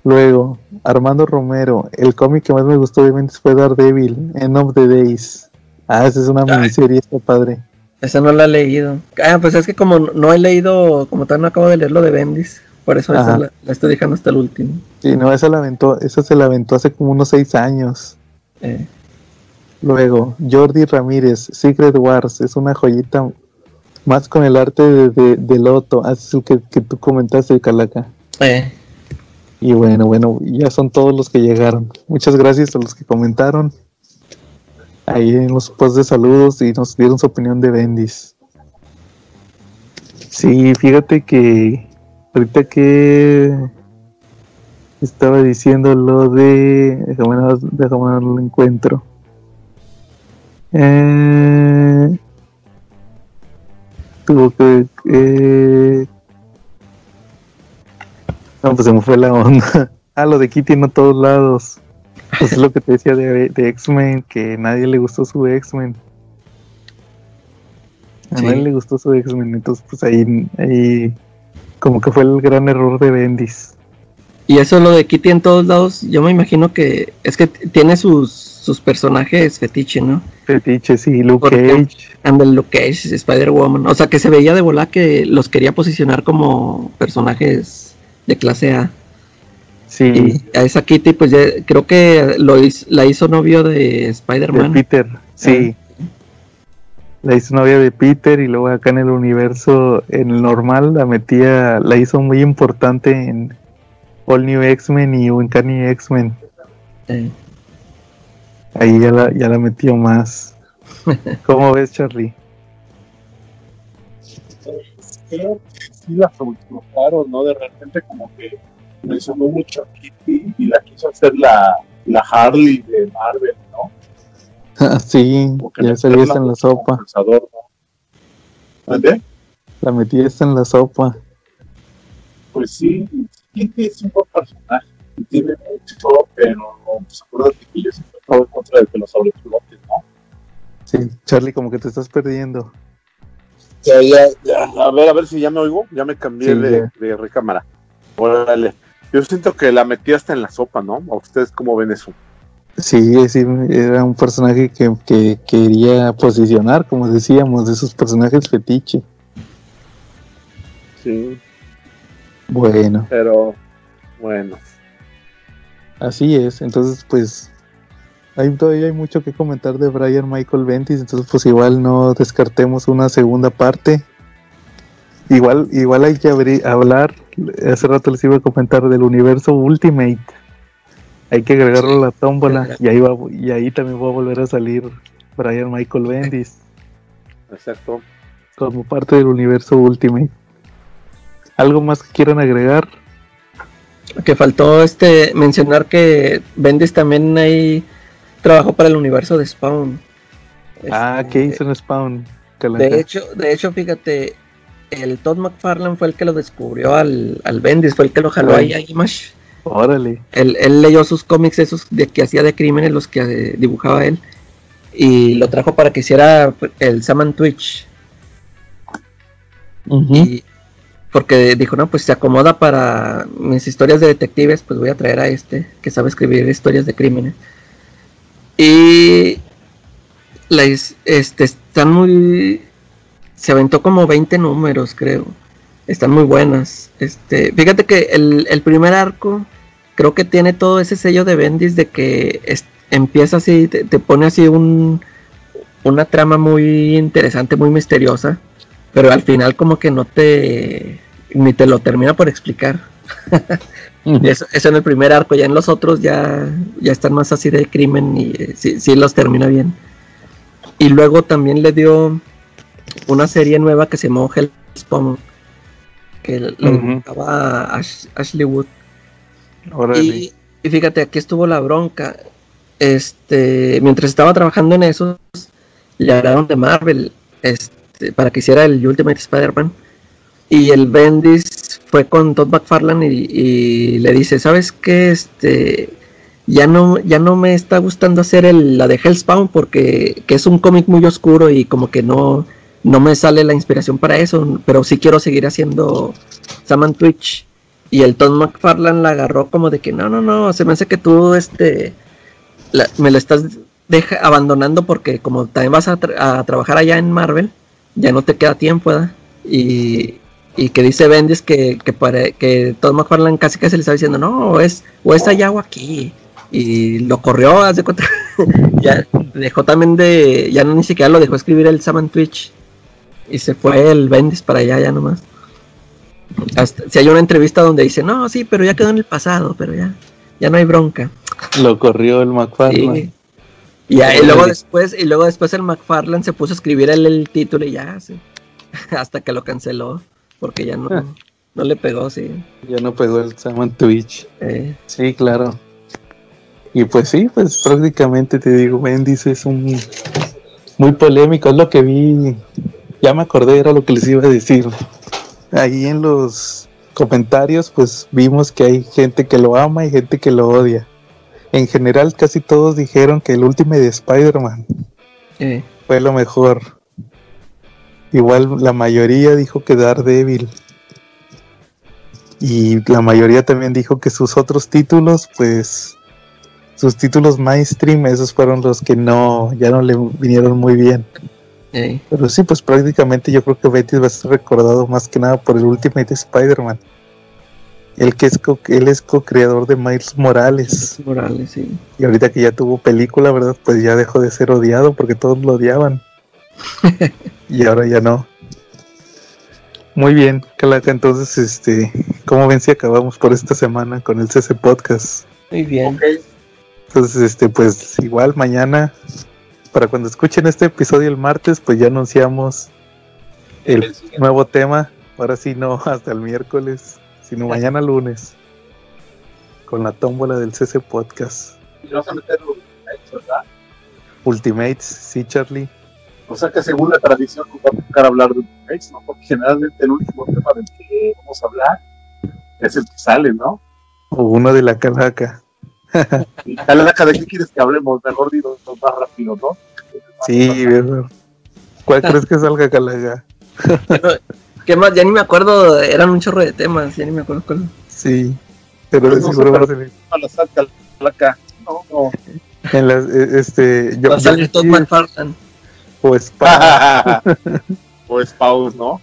Luego, Armando Romero. El cómic que más me gustó obviamente fue Daredevil, End of the Days. Esa es una miniserie, está padre. Esa no la he leído. Pues es que como no he leído, como tal no acabo de leer lo de Bendis. Por eso esa la estoy dejando hasta el último. Sí, no, esa se la aventó hace como unos 6 años. Luego, Jordi Ramírez, Secret Wars, es una joyita más con el arte de Loto, es el que tú comentaste, Calaca. Y bueno, ya son todos los que llegaron. Muchas gracias a los que comentaron ahí en los posts de saludos y nos dieron su opinión de Bendis. Sí, fíjate que ahorita que estaba diciendo lo de... Déjame lo encuentro. Tuvo que... No, pues se me fue la onda. Lo de Kitty en todos lados. Pues es lo que te decía de X-Men, que nadie le gustó su X-Men. A nadie le gustó su X-Men, entonces pues ahí como que fue el gran error de Bendis. Y eso lo de Kitty en todos lados, yo me imagino que es que tiene sus personajes fetiche, ¿no? Fetiche, sí, Luke Cage. Luke Cage, Spider-Woman. O sea, que se veía de volá que los quería posicionar como personajes de clase A. Sí. Y a esa Kitty, pues ya, creo que la hizo novio de Spider-Man. De Peter, sí. La hizo novia de Peter y luego acá en el universo, en el normal, la hizo muy importante en All New X-Men y Uncanny X-Men. Ahí ya la metió más. ¿Cómo ves, Charlie? Creo que sí la sobreexplotaron, ¿no? De repente como que mencionó mucho a Kitty y la quiso hacer la Harley de Marvel, ¿no? Sí, ya salía en la sopa. ¿Dónde? La metí en la sopa. Pues sí, Kitty es un buen personaje, tiene mucho, pero pues acuérdate que yo siempre estaba en contra de que lo sobreexploten, ¿no? Sí, Charlie, como que te estás perdiendo. Ya. A ver si ya me oigo, ya me cambié de recámara. Órale. Yo siento que la metí hasta en la sopa, ¿no? ¿A ustedes cómo ven eso? Sí, era un personaje que quería posicionar, como decíamos, de esos personajes fetiche. Sí. Bueno. Pero, bueno. Así es, entonces pues todavía hay mucho que comentar de Brian Michael Bendis, entonces pues igual no descartemos una segunda parte. Igual hay que hablar, hace rato les iba a comentar del universo Ultimate. Hay que agregarlo a la tómbola y ahí también va a volver a salir Brian Michael Bendis. Exacto. Como parte del universo Ultimate. ¿Algo más que quieran agregar? Que faltó mencionar que Bendis también ahí trabajó para el universo de Spawn. ¿Qué hizo en Spawn? De hecho, fíjate, el Todd McFarlane fue el que lo descubrió al Bendis, fue el que lo jaló ahí a Image. Órale. Él leyó sus cómics esos que hacía de crímenes, los que dibujaba él, y lo trajo para que hiciera el Sam Twitch. Y porque dijo, no, pues se acomoda para mis historias de detectives, pues voy a traer a que sabe escribir historias de crímenes. Y están muy... Se aventó como 20 números, creo. Están muy buenas. Fíjate que el primer arco creo que tiene todo ese sello de Bendis de que empieza así, te pone así una trama muy interesante, muy misteriosa, pero al final como que ni te lo termina por explicar. Eso en el primer arco, ya en los otros ya están más así de crimen y sí los termina bien. Y luego también le dio una serie nueva que se llamó Hellspawn, que lo dibujaba Ashley Wood. Y fíjate, aquí estuvo la bronca. Mientras estaba trabajando en eso, le hablaron de Marvel para que hiciera el Ultimate Spider-Man, y el Bendis fue con Todd McFarlane y le dice, ¿sabes qué? ya no me está gustando hacer la de Hellspawn porque que es un cómic muy oscuro y como que no me sale la inspiración para eso, pero sí quiero seguir haciendo Sam Twitch. Y el Todd McFarlane la agarró como de que no, se me hace que tú me lo estás abandonando porque como también vas a trabajar allá en Marvel, ya no te queda tiempo, ¿verdad? Y que dice Bendis que Todd McFarlane casi le estaba diciendo, no, o es allá o aquí. Y lo corrió, hace cuenta. Ya dejó también ya no ni siquiera lo dejó escribir el Sam Twitch. Y se fue el Bendis para allá ya nomás. Si hay una entrevista donde dice, no, sí, pero ya quedó en el pasado, pero ya no hay bronca. Lo corrió el McFarlane. Sí. Y luego después el McFarlane se puso a escribir el título y ya, sí. Hasta que lo canceló, porque ya no le pegó, sí. Ya no pegó el Sam Twitch. Sí, claro. Y pues sí, pues prácticamente te digo, Bendis es muy polémico, es lo que vi, ya me acordé, era lo que les iba a decir. Ahí en los comentarios pues vimos que hay gente que lo ama y gente que lo odia. En general casi todos dijeron que el Ultimate de Spider-Man fue lo mejor. Igual la mayoría dijo que Daredevil. Y la mayoría también dijo que sus otros títulos, pues sus títulos mainstream, esos fueron los que ya no le vinieron muy bien. Pero sí, pues prácticamente yo creo que Bendis va a ser recordado más que nada por el Ultimate Spider-Man. Él es co-creador de Miles Morales. Morales, sí. Y ahorita que ya tuvo película, ¿verdad? Pues ya dejó de ser odiado porque todos lo odiaban. Y ahora ya no. Muy bien, Calaca, entonces, ¿cómo ven si acabamos por esta semana con el CC Podcast? Muy bien. Okay. Entonces, pues igual mañana, para cuando escuchen este episodio el martes, pues ya anunciamos el nuevo tema. Ahora sí no hasta el miércoles, sino mañana lunes, con la tómbola del CC Podcast. Y vas a meter los Ultimates, ¿verdad? Ultimates, sí, Charlie. O sea que según la tradición nos va a tocar hablar de Ultimates, ¿no? Porque generalmente el último tema del que vamos a hablar es el que sale, ¿no? O uno de la Calaca. Y Calaca, ¿de qué quieres que hablemos? Mejor digo más rápido, ¿no? Sí, ¿verdad? ¿Cuál crees que salga, Calaca? ¿Qué más? Ya ni me acuerdo, eran un chorro de temas, ya ni me acuerdo cuál. Sí, pero de seguro va a salir. Calaca. No. En las, va a salir Todd McFarlane. Pues Paus, ¿no?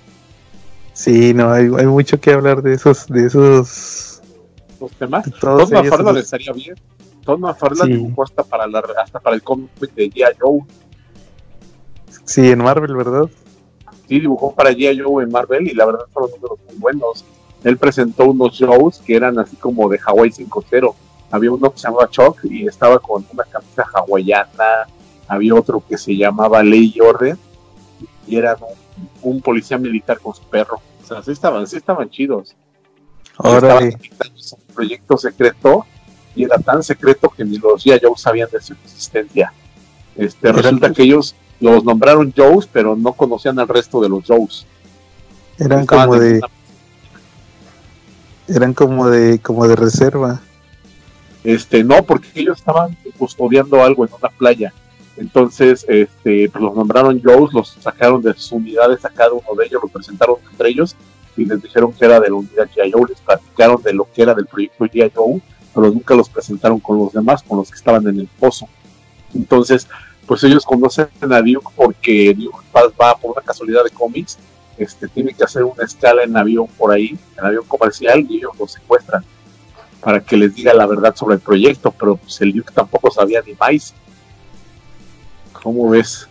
Sí, no, hay mucho que hablar de esos los temas. Todd McFarlane estaría bien. Todd McFarlane dibujó hasta para el cómic de G.I. Joe. Sí, en Marvel, ¿verdad? Sí, dibujó para G.I. Joe en Marvel y la verdad fueron números muy buenos. Él presentó unos Joes que eran así como de Hawaii 5-0. Había uno que se llamaba Chuck y estaba con una camisa hawaiana. Había otro que se llamaba Ley y Orden y era un policía militar con su perro. O sea, sí estaban chidos. Ahora un proyecto secreto y era tan secreto que ni los G.I. Joe sabían de su existencia. Resulta que ellos los nombraron Joes, pero no conocían al resto de los Joes. Eran como de reserva. No, porque ellos estaban custodiando algo en una playa. Entonces, pues los nombraron Joes, los sacaron de sus unidades a cada uno de ellos, los presentaron entre ellos y les dijeron que era de la unidad G.I. Joe, les platicaron de lo que era del proyecto G.I. Joe, pero nunca los presentaron con los demás, con los que estaban en el pozo. Entonces, pues ellos conocen a Duke porque Duke va por una casualidad de cómics, tiene que hacer una escala en avión por ahí, en avión comercial, y ellos lo secuestran para que les diga la verdad sobre el proyecto, pero pues el Duke tampoco sabía ni más. ¿Cómo ves?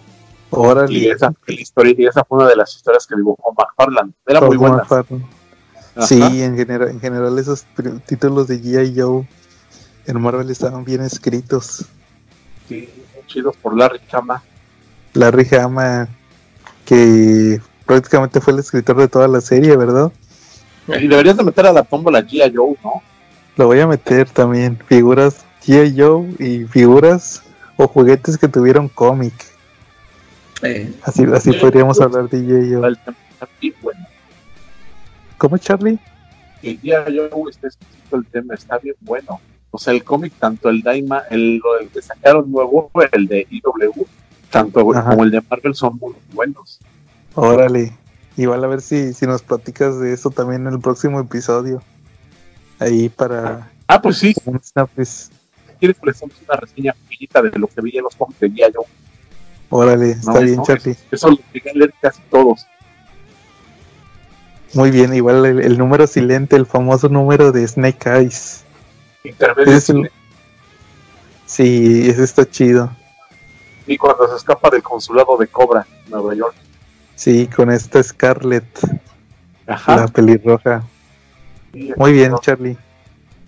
Órale. Y esa fue una de las historias que dibujó McFarlane. Era muy buena. Sí, en general esos títulos de G.I. Joe en Marvel estaban bien escritos. Sí, chidos por Larry Hama. Larry Hama, que prácticamente fue el escritor de toda la serie, ¿verdad? Y deberías de meter a la tómbola G.I. Joe, ¿no? Lo voy a meter también, figuras G.I. Joe y figuras o juguetes que tuvieron cómic. Así podríamos hablar de G.I. Joe. Bueno. ¿Cómo, Charlie? Que G.I. Joe está escrito el tema, está bien bueno. O sea, el cómic, tanto el Daima, el que sacaron nuevo, el de IW, tanto como el de Marvel son muy buenos. Órale. Igual a ver si nos platicas de eso también en el próximo episodio. Ahí para... pues sí. Pues. ¿Quieres presentarte una reseña pequeñita de lo que vi en los cómics de día yo? Órale, está bien, Charlie. Eso lo llegué a leer casi todos. Muy bien, igual el número silente, el famoso número de Snake Eyes. Sí, ese está chido. Y cuando se escapa del consulado de Cobra, Nueva York. Sí, con esta Scarlett, Ajá. La pelirroja. Sí, muy bien, no. Charlie.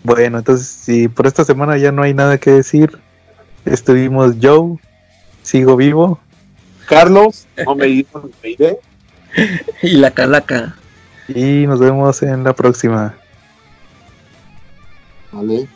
Bueno, entonces, si por esta semana ya no hay nada que decir, estuvimos Joe, sigo vivo. Carlos, no me iré. Y la Calaca. Y nos vemos en la próxima. Vale.